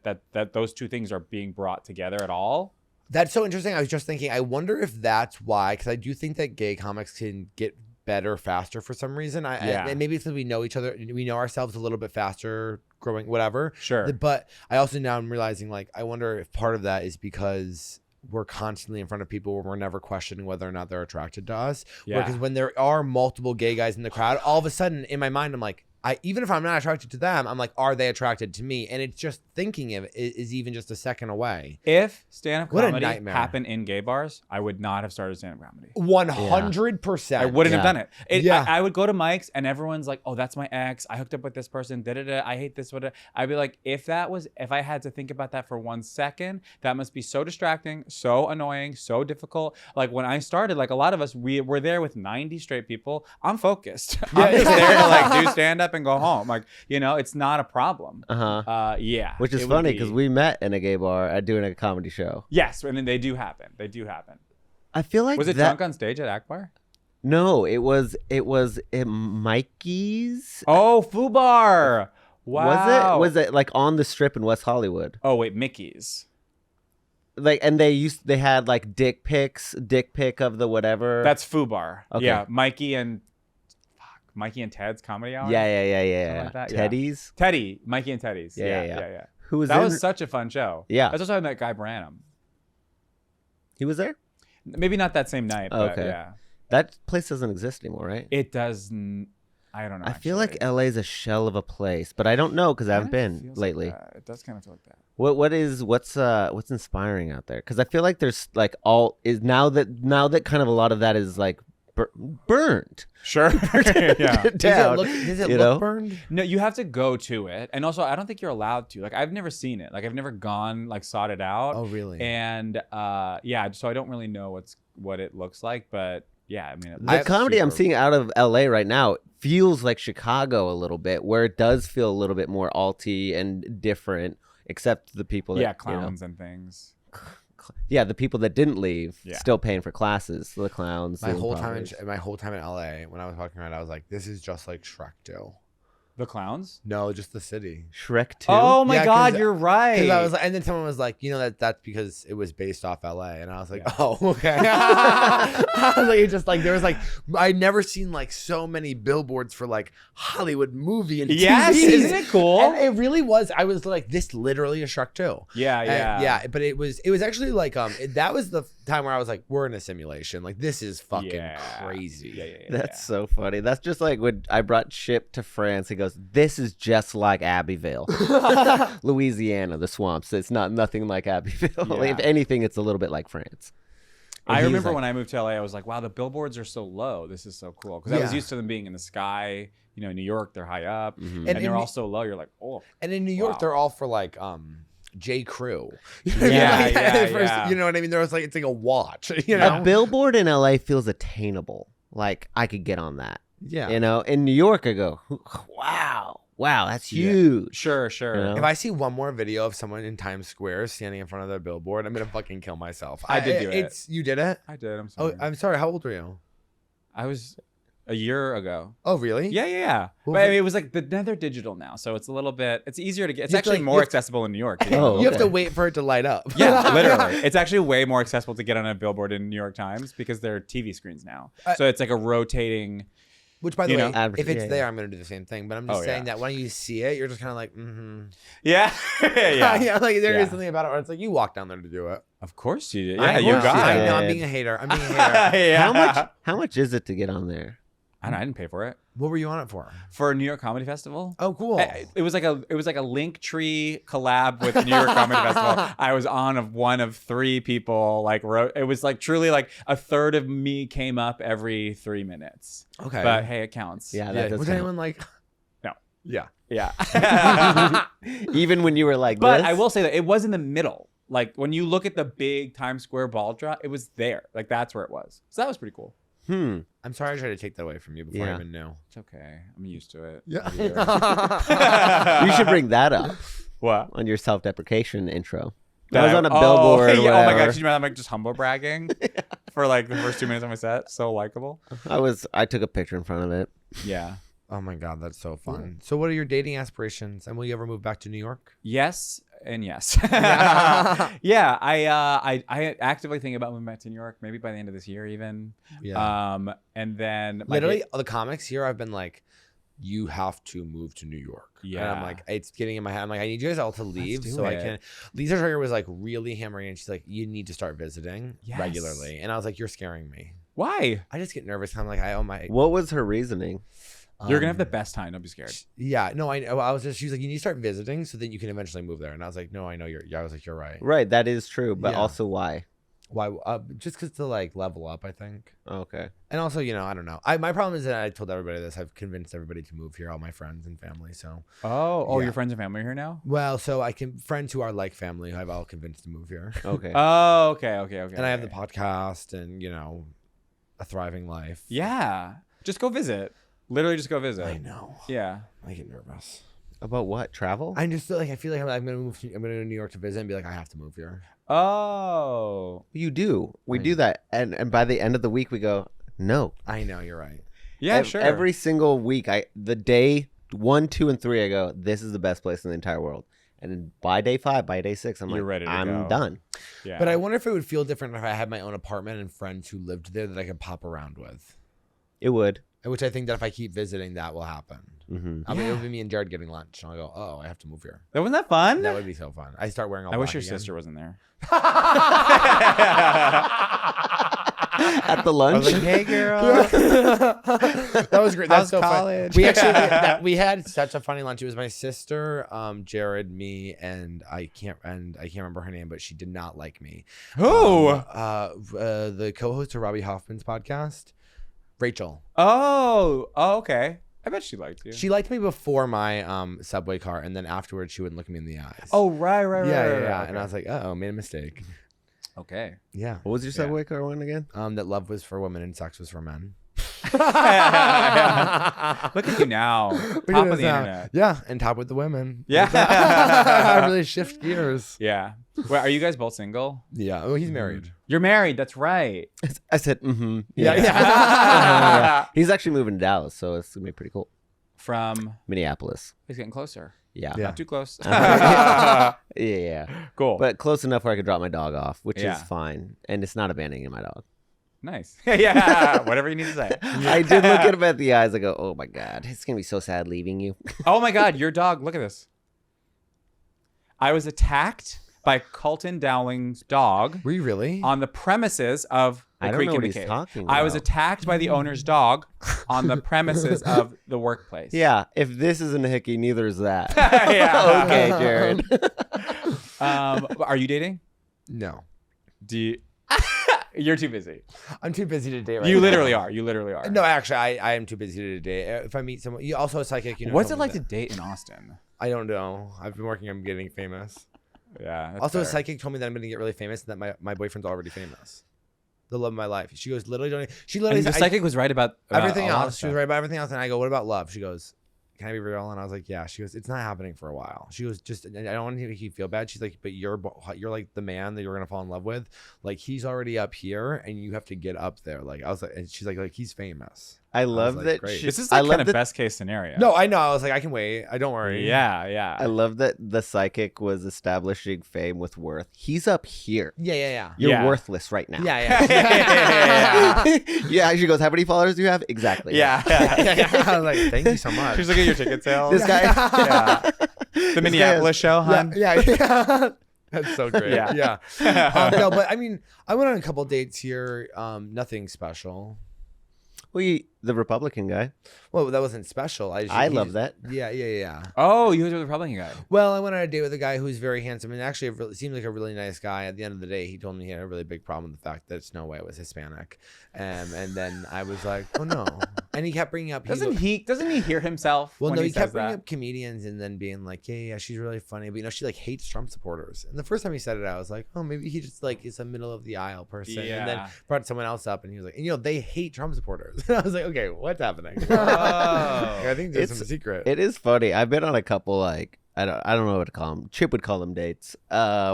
Speaker 2: those two things are being brought together at all.
Speaker 3: That's so interesting. I was just thinking, I wonder if that's why, because I do think that gay comics can get better faster for some reason. And maybe it's because we know each other, we know ourselves a little bit faster growing, whatever.
Speaker 2: Sure.
Speaker 3: But I also now I'm realizing, like, I wonder if part of that is because we're constantly in front of people where we're never questioning whether or not they're attracted to us.
Speaker 2: Yeah.
Speaker 3: Because when there are multiple gay guys in the crowd, all of a sudden in my mind, I'm like, even if I'm not attracted to them, I'm like, are they attracted to me? And it's just thinking of it is even just a second away.
Speaker 2: If stand-up
Speaker 3: What a
Speaker 2: comedy
Speaker 3: nightmare.
Speaker 2: happened in gay bars, I would not have started stand-up comedy.
Speaker 3: 100%.
Speaker 2: I wouldn't have
Speaker 1: Yeah.
Speaker 2: done it.
Speaker 3: Yeah.
Speaker 2: I would go to mics and everyone's like, "Oh, that's my ex. I hooked up with this person. Da-da-da. I hate this." I'd be like, if I had to think about that for 1 second, that must be so distracting, so annoying, so difficult. Like when I started, like a lot of us, we were there with 90 straight people. I'm focused. I'm just there to like do stand-up and go home. Like, it's not a problem. Yeah.
Speaker 1: Which is
Speaker 2: it would
Speaker 1: funny
Speaker 2: be-
Speaker 1: because we met in a gay bar doing a comedy show.
Speaker 2: Yes, and then they do happen.
Speaker 1: I feel like
Speaker 2: Was it
Speaker 1: that,
Speaker 2: drunk on stage at Akbar?
Speaker 1: No, it was at Mikey's.
Speaker 2: Oh, Fubar. Wow.
Speaker 1: Was it like on the Strip in West Hollywood?
Speaker 2: Oh wait, Mickey's.
Speaker 1: Like, and they had like dick pic of the whatever.
Speaker 2: That's Fubar.
Speaker 1: Okay.
Speaker 2: Yeah, Mikey and Ted's comedy hour.
Speaker 1: yeah.
Speaker 2: Something like that, yeah.
Speaker 1: Teddy's.
Speaker 2: Teddy, Mikey and Teddy's. Yeah.
Speaker 1: Who was
Speaker 2: That
Speaker 1: in?
Speaker 2: was such a fun show.
Speaker 1: Yeah.
Speaker 2: That's also how I met Guy Branum.
Speaker 1: He was there.
Speaker 2: Maybe not that same night, but
Speaker 1: Okay.
Speaker 2: yeah.
Speaker 1: That place doesn't exist anymore, right?
Speaker 2: It does. I don't know.
Speaker 1: I feel like
Speaker 2: actually.
Speaker 1: LA is a shell of a place, but I don't know because I haven't
Speaker 2: Kinda
Speaker 1: been
Speaker 2: feels
Speaker 1: lately.
Speaker 2: Like that. It does kind of feel like that.
Speaker 1: What's inspiring out there? Because I feel like there's like now that kind of a lot of that is like burned.
Speaker 2: Sure. Yeah.
Speaker 1: Down,
Speaker 3: Does it
Speaker 1: you
Speaker 3: look
Speaker 1: know?
Speaker 3: burned?
Speaker 2: No, you have to go to it, and also I don't think you're allowed to. Like I've never seen it. Like I've never gone like sought it out.
Speaker 3: Oh, really?
Speaker 2: And so I don't really know what it looks like, but yeah, I mean
Speaker 1: The
Speaker 2: it's
Speaker 1: comedy I'm
Speaker 2: super-
Speaker 1: seeing out of LA right now feels like Chicago a little bit, where it does feel a little bit more alty and different, except the people that
Speaker 2: clowns and things.
Speaker 1: Yeah, the people that didn't leave
Speaker 2: Yeah.
Speaker 1: still paying for classes. The clowns.
Speaker 3: My
Speaker 1: the
Speaker 3: whole time
Speaker 1: improvers.
Speaker 3: in LA, when I was walking around, I was like, this is just like Shrek 2.
Speaker 2: The clowns?
Speaker 3: No, just the city.
Speaker 1: Shrek 2.
Speaker 2: Oh my
Speaker 3: Yeah,
Speaker 2: God,
Speaker 3: 'cause-
Speaker 2: you're right.
Speaker 3: Because I was like, and then someone was like, that's because it was based off LA, and I was like, oh, okay. I was like, it just like there was like I'd never seen like so many billboards for like Hollywood movie and
Speaker 2: Yes,
Speaker 3: TV.
Speaker 2: isn't it cool?
Speaker 3: And it really was. I was like, this literally is Shrek 2.
Speaker 2: Yeah,
Speaker 3: And-
Speaker 2: yeah.
Speaker 3: But it was actually like that was the time where I was like, we're in a simulation. Like this is fucking
Speaker 2: Yeah.
Speaker 3: crazy.
Speaker 2: Yeah.
Speaker 1: That's so funny. That's just like when I brought Chip to France. He goes, "This is just like Abbeville, Louisiana, the swamps. It's nothing like Abbeville.
Speaker 2: Yeah.
Speaker 1: If anything, it's a little bit like France." And
Speaker 2: I
Speaker 1: he was
Speaker 2: remember
Speaker 1: like,
Speaker 2: when I moved to LA, I was like, wow, the billboards are so low. This is so cool. Because I was
Speaker 3: Yeah.
Speaker 2: used to them being in the sky. New York, they're high up.
Speaker 1: Mhm.
Speaker 2: And
Speaker 3: And
Speaker 2: they're
Speaker 3: in-
Speaker 2: all so low. You're like, oh.
Speaker 3: And in New York,
Speaker 2: Wow.
Speaker 3: they're all for like J. Crew.
Speaker 2: Yeah, yeah.
Speaker 3: You know what I mean? There was like it's like a watch.
Speaker 1: a billboard in LA feels attainable. Like I could get on that.
Speaker 3: Yeah.
Speaker 1: In New York, I go, wow, that's huge.
Speaker 2: Sure.
Speaker 1: You know?
Speaker 3: If I see one more video of someone in Times Square standing in front of their billboard, I'm gonna fucking kill myself.
Speaker 2: I did do it.
Speaker 3: You did it?
Speaker 2: I did. I'm
Speaker 3: Oh,
Speaker 2: sorry.
Speaker 3: I'm sorry. How old were you?
Speaker 2: I was a year ago.
Speaker 3: Oh, really?
Speaker 2: Yeah.
Speaker 3: Well,
Speaker 2: But I mean, it was like they're digital now, so it's a little bit. It's easier to get. It's
Speaker 3: You have to,
Speaker 2: actually
Speaker 3: like,
Speaker 2: more
Speaker 3: you have-
Speaker 2: accessible in New York.
Speaker 1: Oh,
Speaker 3: You have to
Speaker 1: okay.
Speaker 3: wait for it to light up.
Speaker 2: Yeah, literally. It's actually way more accessible to get on a billboard in New York Times because they're TV screens now. So it's like a rotating.
Speaker 3: Which, by the
Speaker 2: You
Speaker 3: way,
Speaker 2: know?
Speaker 3: if it's
Speaker 1: Yeah,
Speaker 3: there,
Speaker 1: yeah.
Speaker 3: I'm gonna do the same thing. But I'm just
Speaker 2: Oh,
Speaker 3: saying
Speaker 2: yeah.
Speaker 3: that when you see it, you're just kind of like,
Speaker 2: Yeah. yeah.
Speaker 3: yeah. Like there is
Speaker 2: Yeah.
Speaker 3: something about it where it's like you walk down there to do it.
Speaker 2: Of course you did.
Speaker 3: I
Speaker 2: Yeah, you
Speaker 3: know.
Speaker 2: got
Speaker 3: I
Speaker 2: it.
Speaker 3: know. I'm
Speaker 1: it.
Speaker 3: being a hater. I'm being a hater.
Speaker 2: Yeah.
Speaker 1: How much is it to get on there?
Speaker 2: I didn't pay for it.
Speaker 3: What were you on it for?
Speaker 2: For a New York Comedy Festival.
Speaker 3: Oh, cool.
Speaker 2: It was like a Linktree collab with New York Comedy Festival. I was on one of 3 people. Like it was like truly like a third of me came up every 3 minutes.
Speaker 3: Okay.
Speaker 2: But hey, it counts.
Speaker 1: Yeah,
Speaker 3: Yeah,
Speaker 1: that does
Speaker 3: was
Speaker 1: count.
Speaker 3: anyone like? Yeah.
Speaker 2: Yeah.
Speaker 1: Even when you were like
Speaker 2: But
Speaker 1: this?
Speaker 2: I will say that it was in the middle. Like when you look at the big Times Square ball drop, it was there. Like that's where it was. So that was pretty cool.
Speaker 3: I'm sorry I tried to take that away from you before I
Speaker 1: Yeah.
Speaker 3: even knew.
Speaker 2: It's okay. I'm used to it.
Speaker 3: Yeah.
Speaker 1: You should bring that up
Speaker 2: What?
Speaker 1: on your self-deprecation intro. I was on a billboard.
Speaker 2: Oh,
Speaker 1: or
Speaker 2: yeah, oh my
Speaker 1: whatever.
Speaker 2: god! Could you imagine like just humble bragging for like the first 2 minutes of my set? So likable.
Speaker 1: I took a picture in front of it.
Speaker 2: Yeah.
Speaker 3: Oh my God, that's so fun. So what are your dating aspirations? And will you ever move back to New York?
Speaker 2: Yes and yes. Yeah. I actively think about moving back to New York. Maybe by the end of this year, even.
Speaker 3: Yeah.
Speaker 2: And then
Speaker 3: Literally, all the comics here, I've been like, you have to move to New York. And I'm
Speaker 2: Yeah.
Speaker 3: like, it's getting in my head. I'm like, I need you guys all to leave
Speaker 2: do
Speaker 3: so I
Speaker 2: it.
Speaker 3: can. Lisa Traeger was like really hammering, and she's like, you need to start visiting
Speaker 2: Yes.
Speaker 3: regularly. And I was like, you're scaring me.
Speaker 2: Why?
Speaker 3: I just get nervous. I'm like, I owe my.
Speaker 1: What was her reasoning?
Speaker 2: You're gonna have the best time. Don't be scared.
Speaker 3: Yeah, no, I know. I was just. She's like, you need to start visiting so that you can eventually move there. And I was like, no, I know you're. Yeah, I was like, you're right.
Speaker 1: Right, that is true, but
Speaker 3: Yeah.
Speaker 1: also why?
Speaker 3: Why? Just because to like level up, I think.
Speaker 1: Okay.
Speaker 3: And also, I don't know. My problem is that I told everybody this. I've convinced everybody to move here, all my friends and family. So,
Speaker 2: Oh,
Speaker 3: Yeah.
Speaker 2: your friends and family are here now?
Speaker 3: well, so I can friends who are like family, who I've all convinced to move here.
Speaker 1: Okay.
Speaker 2: Oh, okay.
Speaker 3: And I have the podcast and a thriving life.
Speaker 2: Yeah. Just go visit. Literally just go visit.
Speaker 3: I know.
Speaker 2: Yeah.
Speaker 3: I get nervous.
Speaker 1: About what? Travel?
Speaker 3: I just feel like I'm gonna move. I'm gonna go to New York to visit and be like, I have to move here.
Speaker 2: Oh.
Speaker 1: You do. We
Speaker 3: I
Speaker 1: do that. And by the end of the week, we go, no.
Speaker 3: I know you're right.
Speaker 2: Yeah, sure.
Speaker 1: Every single week, the day 1, 2, and 3, I go, this is the best place in the entire world. And then by day 5, by day 6, I'm
Speaker 2: You're
Speaker 1: like,
Speaker 2: ready to
Speaker 1: I'm
Speaker 2: go.
Speaker 1: done.
Speaker 2: Yeah.
Speaker 3: But I wonder if it would feel different if I had my own apartment and friends who lived there that I could pop around with.
Speaker 1: It would.
Speaker 3: Which I think that if I keep visiting, that will happen.
Speaker 1: Mm-hmm.
Speaker 3: I mean, it would be me and Jared getting lunch, and I'll go, oh, I have to move here.
Speaker 2: That wasn't that fun?
Speaker 3: That would be so fun. I start wearing all
Speaker 2: I wish
Speaker 3: black
Speaker 2: your
Speaker 3: again.
Speaker 2: sister wasn't there.
Speaker 1: At the
Speaker 3: I
Speaker 1: lunch?
Speaker 3: was like, hey, girl. That was great. That's
Speaker 2: How's
Speaker 3: so
Speaker 2: college?
Speaker 3: fun. We actually we had such a funny lunch. It was my sister, Jared, me, and I can't remember her name, but she did not like me.
Speaker 2: Who?
Speaker 3: The co-host of Robbie Hoffman's podcast, Rachel.
Speaker 2: Oh, okay. I bet she liked you.
Speaker 3: She liked me before my subway car, and then afterwards she wouldn't look me in the eyes.
Speaker 2: Oh, right.
Speaker 3: yeah.
Speaker 2: Okay.
Speaker 3: And I was like, oh, made a mistake.
Speaker 2: Okay.
Speaker 3: Yeah.
Speaker 1: What was your subway car one again?
Speaker 3: That love was for women and sex was for men.
Speaker 2: Look at you now.
Speaker 3: Look
Speaker 2: Top
Speaker 3: at
Speaker 2: of the
Speaker 3: us now.
Speaker 2: internet.
Speaker 3: Yeah, and top with the women.
Speaker 2: Yeah.
Speaker 3: I really shift gears.
Speaker 2: Yeah. Wait, are you guys both single?
Speaker 3: Yeah. Oh, he's married.
Speaker 2: You're married. That's right.
Speaker 1: I said, mm-hmm.
Speaker 3: Yeah.
Speaker 1: Yeah. He's actually moving to Dallas, so it's going to be pretty cool.
Speaker 2: From
Speaker 1: Minneapolis.
Speaker 2: he's getting closer.
Speaker 1: Yeah.
Speaker 3: Yeah.
Speaker 2: Not too close.
Speaker 1: Yeah.
Speaker 2: Cool.
Speaker 1: But close enough where I could drop my dog off, which
Speaker 2: Yeah.
Speaker 1: is fine. And it's not abandoning my dog.
Speaker 2: Nice. Yeah. Whatever you need to say.
Speaker 1: I did look at him at the eyes. I go, oh my God, it's going to be so sad leaving you.
Speaker 2: Oh my God, your dog. Look at this. I was attacked by Colton Dowling's dog
Speaker 3: Were you really?
Speaker 2: on the premises of the
Speaker 1: I don't
Speaker 2: Creek
Speaker 1: know
Speaker 2: in
Speaker 1: what
Speaker 2: the
Speaker 1: he's
Speaker 2: Cave.
Speaker 1: talking
Speaker 2: I was
Speaker 1: about.
Speaker 2: attacked by the owner's dog on the premises of the workplace.
Speaker 1: Yeah. If this isn't a hickey, neither is that.
Speaker 2: Yeah.
Speaker 1: Okay, Jared.
Speaker 2: Are you dating?
Speaker 3: No.
Speaker 2: Do you? You're too busy.
Speaker 3: I'm too busy to date right
Speaker 2: You
Speaker 3: now.
Speaker 2: literally are. You literally are.
Speaker 3: No, actually, I am too busy to date. If I meet someone, you also a psychic.
Speaker 2: What's it
Speaker 3: told me
Speaker 2: like to
Speaker 3: that-
Speaker 2: date in Austin?
Speaker 3: I don't know. I've been working on getting famous.
Speaker 2: Yeah. That's
Speaker 3: Also, a
Speaker 2: fair.
Speaker 3: psychic told me that I'm going to get really famous and that my boyfriend's already famous. The love of my life. She goes, literally don't. She literally
Speaker 2: And the
Speaker 3: said,
Speaker 2: psychic was right about
Speaker 3: everything
Speaker 2: a lot of
Speaker 3: else. She was
Speaker 2: stuff.
Speaker 3: right about everything else. And I go, what about love? She goes, can I be real? And I was like, yeah. She goes, it's not happening for a while. She goes, just, I don't want to make you feel bad. She's like, but you're like the man that you're going to fall in love with. Like, he's already up here and you have to get up there. Like, I was like, and she's like he's famous.
Speaker 1: I love
Speaker 3: like,
Speaker 1: that.
Speaker 3: great.
Speaker 2: This is
Speaker 1: I
Speaker 2: like
Speaker 1: love
Speaker 2: kind of
Speaker 1: that.
Speaker 2: best case scenario.
Speaker 3: No, I know. I was like, I can wait. I don't worry.
Speaker 2: Yeah. Yeah.
Speaker 1: I love that the psychic was establishing fame with worth. He's up here.
Speaker 3: Yeah.
Speaker 1: You're
Speaker 2: Yeah.
Speaker 1: worthless right now.
Speaker 3: Yeah.
Speaker 1: Yeah. She goes, how many followers do you have? Exactly.
Speaker 2: Yeah.
Speaker 3: I was like, thank you so much.
Speaker 2: She's looking at your ticket sales.
Speaker 1: This guy.
Speaker 2: Yeah. The Minneapolis show, huh?
Speaker 3: Yeah. That's so great.
Speaker 2: Yeah.
Speaker 3: No, but I mean, I went on a couple dates here. Nothing special.
Speaker 1: Well, the Republican guy.
Speaker 3: Well, that wasn't special.
Speaker 1: I love that.
Speaker 3: Yeah.
Speaker 2: Oh, you was with the Republican guy.
Speaker 3: Well, I went on a date with a guy who's very handsome and actually seemed like a really nice guy. At the end of the day, he told me he had a really big problem with the fact that Snow White was Hispanic. And then I was like, oh no. And he kept bringing up.
Speaker 2: Doesn't he hear himself?
Speaker 3: Well,
Speaker 2: when
Speaker 3: no,
Speaker 2: he
Speaker 3: he kept
Speaker 2: says
Speaker 3: bringing
Speaker 2: that?
Speaker 3: up comedians and then being like, yeah, she's really funny. But, she, like, hates Trump supporters. And the first time he said it, I was like, oh, maybe he just, like, is a middle-of-the-aisle person. And then
Speaker 2: Yeah.
Speaker 3: brought someone else up, and he was like, and, they hate Trump supporters. And I was like, okay, what's happening?
Speaker 2: Oh.
Speaker 3: I think there's some secret.
Speaker 1: It is funny. I've been on a couple like I don't know what to call them. Chip would call them dates.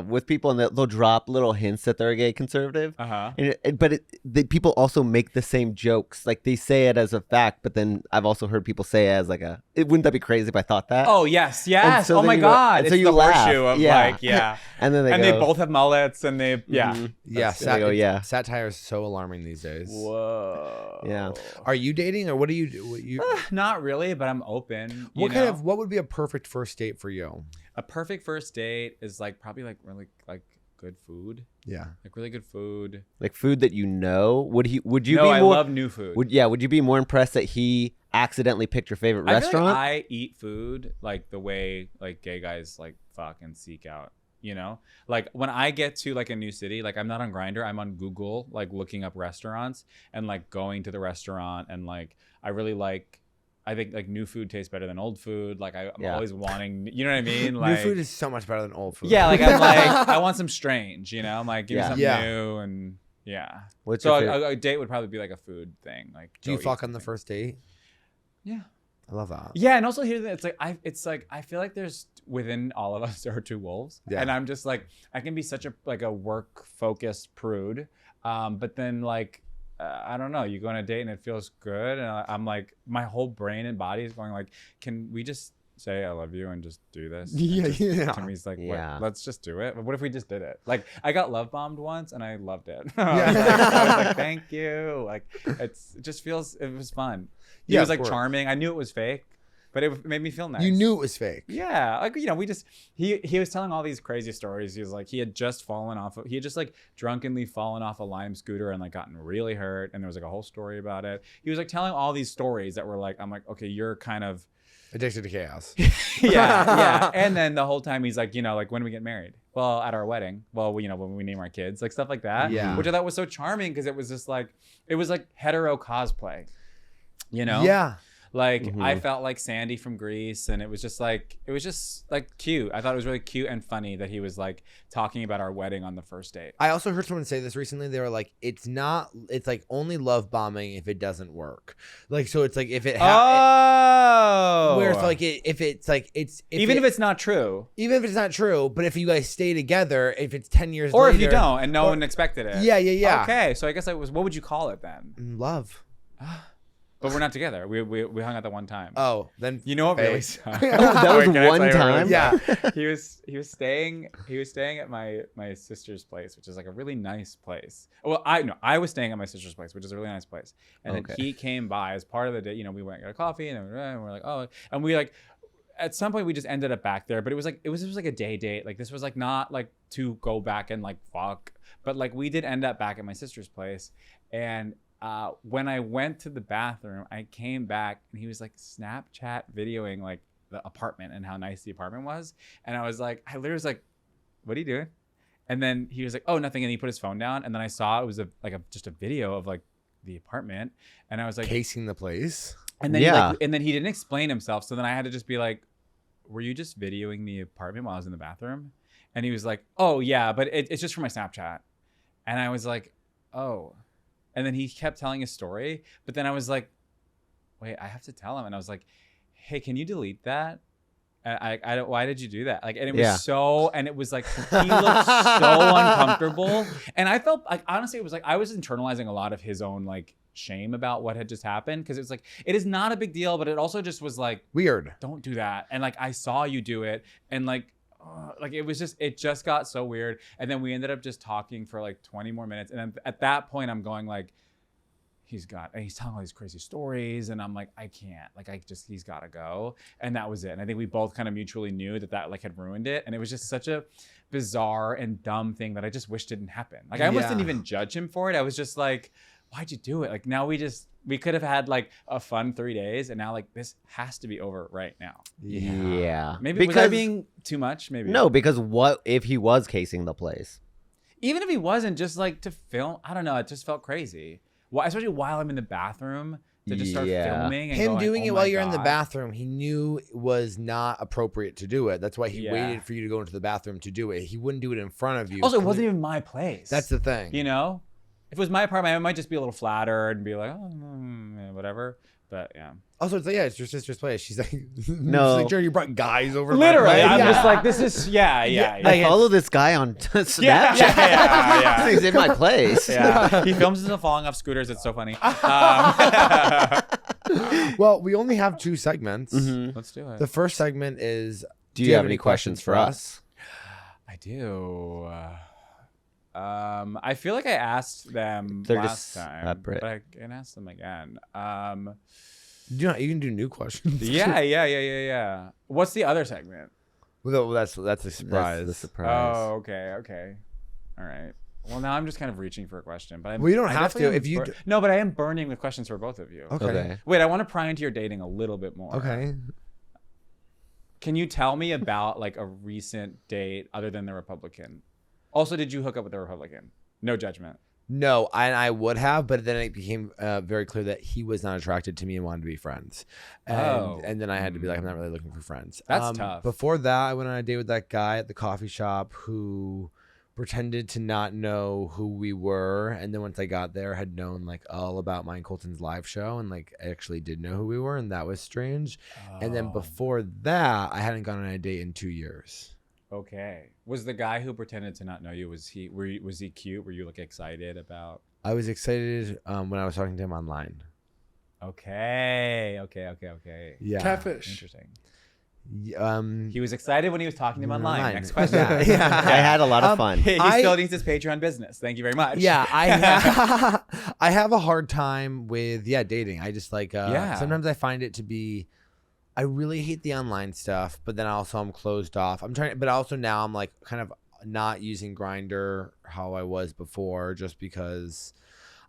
Speaker 1: With people, and they'll drop little hints that they're a gay conservative.
Speaker 2: Uh-huh.
Speaker 1: But the people also make the same jokes. Like they say it as a fact, but then I've also heard people say it as like wouldn't that be crazy if I thought that?
Speaker 2: Oh yes.
Speaker 1: And so
Speaker 2: Oh
Speaker 1: then
Speaker 2: my
Speaker 1: you go-
Speaker 2: God!
Speaker 1: and
Speaker 2: It's
Speaker 1: so you
Speaker 2: the
Speaker 1: laugh.
Speaker 2: horseshoe of
Speaker 1: Yeah. And then
Speaker 2: and
Speaker 1: they
Speaker 2: they
Speaker 1: go,
Speaker 2: both have mullets, and they
Speaker 1: Mhm.
Speaker 3: Yeah,
Speaker 1: They go, yeah.
Speaker 3: satire is so alarming these days.
Speaker 2: Whoa.
Speaker 1: Yeah.
Speaker 3: Are you dating, or what do you do?
Speaker 2: Not really, but I'm open.
Speaker 3: What would be a perfect first date for you?
Speaker 2: A perfect first date is like probably like really like good food,
Speaker 3: Yeah.
Speaker 2: like really good food.
Speaker 1: like food that you know. Would you
Speaker 2: No,
Speaker 1: be
Speaker 2: I
Speaker 1: more?
Speaker 2: love new food.
Speaker 1: Would you be more impressed that he accidentally picked your favorite
Speaker 2: I feel
Speaker 1: restaurant?
Speaker 2: like I eat food like the way like gay guys like fuck and seek out. Like when I get to like a new city, like I'm not on Grindr, I'm on Google, like looking up restaurants and like going to the restaurant, and like I think like new food tastes better than old food. Like I'm
Speaker 1: Yeah.
Speaker 2: always wanting, you know what I mean? Like
Speaker 3: New food is so much better than old food.
Speaker 2: yeah, like I'm like I want some strange, I'm like give me
Speaker 1: Yeah.
Speaker 2: something
Speaker 3: Yeah.
Speaker 2: new, and yeah.
Speaker 1: What's
Speaker 2: So
Speaker 1: your favorite?
Speaker 2: a date would probably be like a food thing. Like
Speaker 3: Do you
Speaker 2: go eat
Speaker 3: fuck on the
Speaker 2: something.
Speaker 3: first date?
Speaker 2: Yeah.
Speaker 3: I love that.
Speaker 2: Yeah, and also here it's like I feel like there's within all of us there are two wolves,
Speaker 3: Yeah.
Speaker 2: and I'm just like I can be such a work focused prude, but then like I don't know, you go on a date and it feels good, and I'm like my whole brain and body is going like, can we just say I love you and just do this? And
Speaker 3: Yeah,
Speaker 2: just,
Speaker 3: yeah.
Speaker 2: Timmy's like,
Speaker 1: Yeah.
Speaker 2: let's just do it. But what if we just did it? Like I got love bombed once and I loved it.
Speaker 3: Yeah.
Speaker 2: I was like, thank you. Like it was fun. He
Speaker 3: Yeah,
Speaker 2: was
Speaker 3: of
Speaker 2: like
Speaker 3: course.
Speaker 2: charming. I knew it was fake, but it made me feel nice.
Speaker 3: You knew it was fake.
Speaker 2: Yeah, like he was telling all these crazy stories. He was like he had just like drunkenly fallen off a Lime scooter and like gotten really hurt, and there was like a whole story about it. He was like telling all these stories that were like, I'm like, okay, you're kind of
Speaker 3: Addicted to chaos.
Speaker 2: yeah. And then the whole time he's like, like when do we get married? Well, at our wedding. Well, when we name our kids, like stuff like that.
Speaker 3: Yeah.
Speaker 2: Which I thought was so charming because it was just like it was like hetero cosplay.
Speaker 3: Yeah.
Speaker 2: Like
Speaker 1: Mhm.
Speaker 2: I felt like Sandy from Greece, and it was just like cute. I thought it was really cute and funny that he was like talking about our wedding on the first date.
Speaker 3: I also heard someone say this recently. They were like, it's like only love bombing if it doesn't work. Like, so it's like if it where it's like if it's like
Speaker 2: even if it's not true,
Speaker 3: even if it's not true, but if you guys stay together, if it's 10 years
Speaker 2: or
Speaker 3: later,
Speaker 2: if you don't and no one expected it.
Speaker 3: Yeah.
Speaker 2: Okay, so I guess what would you call it then?
Speaker 3: Love.
Speaker 2: But we're not together. We hung out that one time.
Speaker 3: Oh, then
Speaker 2: You know what really
Speaker 3: Fake.
Speaker 2: sucks?
Speaker 1: That was
Speaker 2: Wait, can I
Speaker 1: one
Speaker 2: tell you what
Speaker 1: time?
Speaker 2: really
Speaker 3: Yeah.
Speaker 2: sucks? He was staying at my sister's place, which is like a really nice place. Well, I was staying at my sister's place, which is a really nice place. And then
Speaker 1: Okay.
Speaker 2: he came by as part of the day. We went and got a coffee, and we're like, oh, and we like at some point we just ended up back there. But it was like a day date. Like this was like not like to go back and like fuck, but like we did end up back at my sister's place. And when I went to the bathroom, I came back and he was like Snapchat videoing like the apartment and how nice the apartment was. And I literally was like, what are you doing? And then he was like, oh, nothing. And he put his phone down. And then I saw it was just a video of like the apartment. And I was like,
Speaker 3: casing the place.
Speaker 2: and then
Speaker 1: Yeah.
Speaker 2: and then he didn't explain himself. So then I had to just be like, were you just videoing the apartment while I was in the bathroom? And he was like, oh yeah, but it's just for my Snapchat. And I was like, oh. And then he kept telling his story, but then I was like, wait, I have to tell him. And I was like, hey, can you delete that? I don't, why did you do that? Like, and it was
Speaker 1: Yeah.
Speaker 2: and it was like, he looked so uncomfortable. And I felt like, honestly, it was like, I was internalizing a lot of his own like shame about what had just happened. Cause it was like, it is not a big deal, but it also just was like,
Speaker 3: Weird.
Speaker 2: don't do that. And like, I saw you do it. And like it just got so weird. And then we ended up just talking for like 20 more minutes. And then at that point I'm going like, he's telling all these crazy stories. And I'm like, I can't, like, he's gotta go. And that was it. And I think we both kind of mutually knew that like had ruined it. And it was just such a bizarre and dumb thing that I just wish didn't happen. Like I almost didn't even judge him for it. I was just like, why'd you do it? Like now we could have had like a fun 3 days, and now like this has to be over right now.
Speaker 1: Yeah.
Speaker 2: Maybe was I being too much? Maybe.
Speaker 1: No, because what if he was casing the place?
Speaker 2: Even if he wasn't, just like to film, I don't know, it just felt crazy. Especially while I'm in the bathroom, to just start
Speaker 1: Yeah.
Speaker 2: filming. And
Speaker 3: Him
Speaker 2: going,
Speaker 3: doing
Speaker 2: "Oh
Speaker 3: it
Speaker 2: my
Speaker 3: while you're in the
Speaker 2: God."
Speaker 3: bathroom, he knew was not appropriate to do it. That's why he
Speaker 2: Yeah.
Speaker 3: waited for you to go into the bathroom to do it. He wouldn't do it in front of you.
Speaker 2: Also, it wasn't even my place.
Speaker 3: That's the thing.
Speaker 2: You know, if it was my apartment, I might just be a little flattered and be like, oh, yeah, whatever. But yeah,
Speaker 3: Also, it's like, yeah, it's your sister's place. She's like,
Speaker 1: No.
Speaker 3: she's like, Jerry, you brought guys over. to my
Speaker 2: literally,
Speaker 3: place?
Speaker 2: I'm
Speaker 3: Yeah.
Speaker 2: just like, this is yeah.
Speaker 1: I follow this guy on Snapchat.
Speaker 2: yeah.
Speaker 1: He's in my place.
Speaker 2: Yeah, he films himself falling off scooters. It's so funny.
Speaker 3: Well, we only have 2 segments.
Speaker 1: Mhm.
Speaker 2: Let's do it.
Speaker 3: The first segment is,
Speaker 1: Do you have any questions for us?
Speaker 2: I do. I feel like I asked them
Speaker 1: They're
Speaker 2: last
Speaker 1: just
Speaker 2: time,
Speaker 1: separate.
Speaker 2: but I can ask them again.
Speaker 3: You can do new questions.
Speaker 2: Yeah. What's the other segment?
Speaker 3: Well, that's a surprise.
Speaker 1: That's the surprise.
Speaker 2: Oh, okay. All right. Well, now I'm just kind of reaching for a question, but
Speaker 3: Well, you don't
Speaker 2: I
Speaker 3: have
Speaker 2: definitely
Speaker 3: to
Speaker 2: am
Speaker 3: if you.
Speaker 2: No, but I am burning with questions for both of you.
Speaker 3: Okay.
Speaker 2: Wait, I want to pry into your dating a little bit more.
Speaker 3: Okay.
Speaker 2: Can you tell me about like a recent date other than the Republican? Also, did you hook up with the Republican? No judgment.
Speaker 3: No, and I would have, but then it became very clear that he was not attracted to me and wanted to be friends. And then I had to be like, I'm not really looking for friends.
Speaker 2: That's tough.
Speaker 3: Before that, I went on a date with that guy at the coffee shop who pretended to not know who we were, and then once I got there, had known like all about mine Colton's live show, and like I actually did know who we were, and that was strange. And then before that, I hadn't gone on a date in 2 years.
Speaker 2: Okay. Was the guy who pretended to not know you, was he cute? Were you like excited about?
Speaker 3: I was excited when I was talking to him online.
Speaker 2: Okay.
Speaker 3: Yeah.
Speaker 5: Catfish.
Speaker 2: Interesting. He was excited when he was talking to him online. Next question.
Speaker 3: Yeah.
Speaker 1: I had a lot of fun.
Speaker 2: He
Speaker 3: I-
Speaker 2: still needs his Patreon business. Thank you very much.
Speaker 3: Yeah, I have a hard time with dating. I just like sometimes I find it to be, I really hate the online stuff, but then also I'm closed off. But also now I'm like kind of not using Grindr how I was before, just because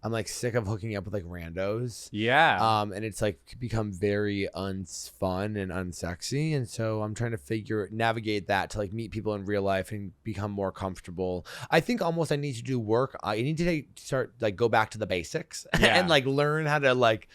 Speaker 3: I'm like sick of hooking up with like randos.
Speaker 2: Yeah.
Speaker 3: And it's like become very unfun and unsexy, and so I'm trying to navigate that to like meet people in real life and become more comfortable. I think almost I need to do work. I need to start like go back to the basics and like learn how to like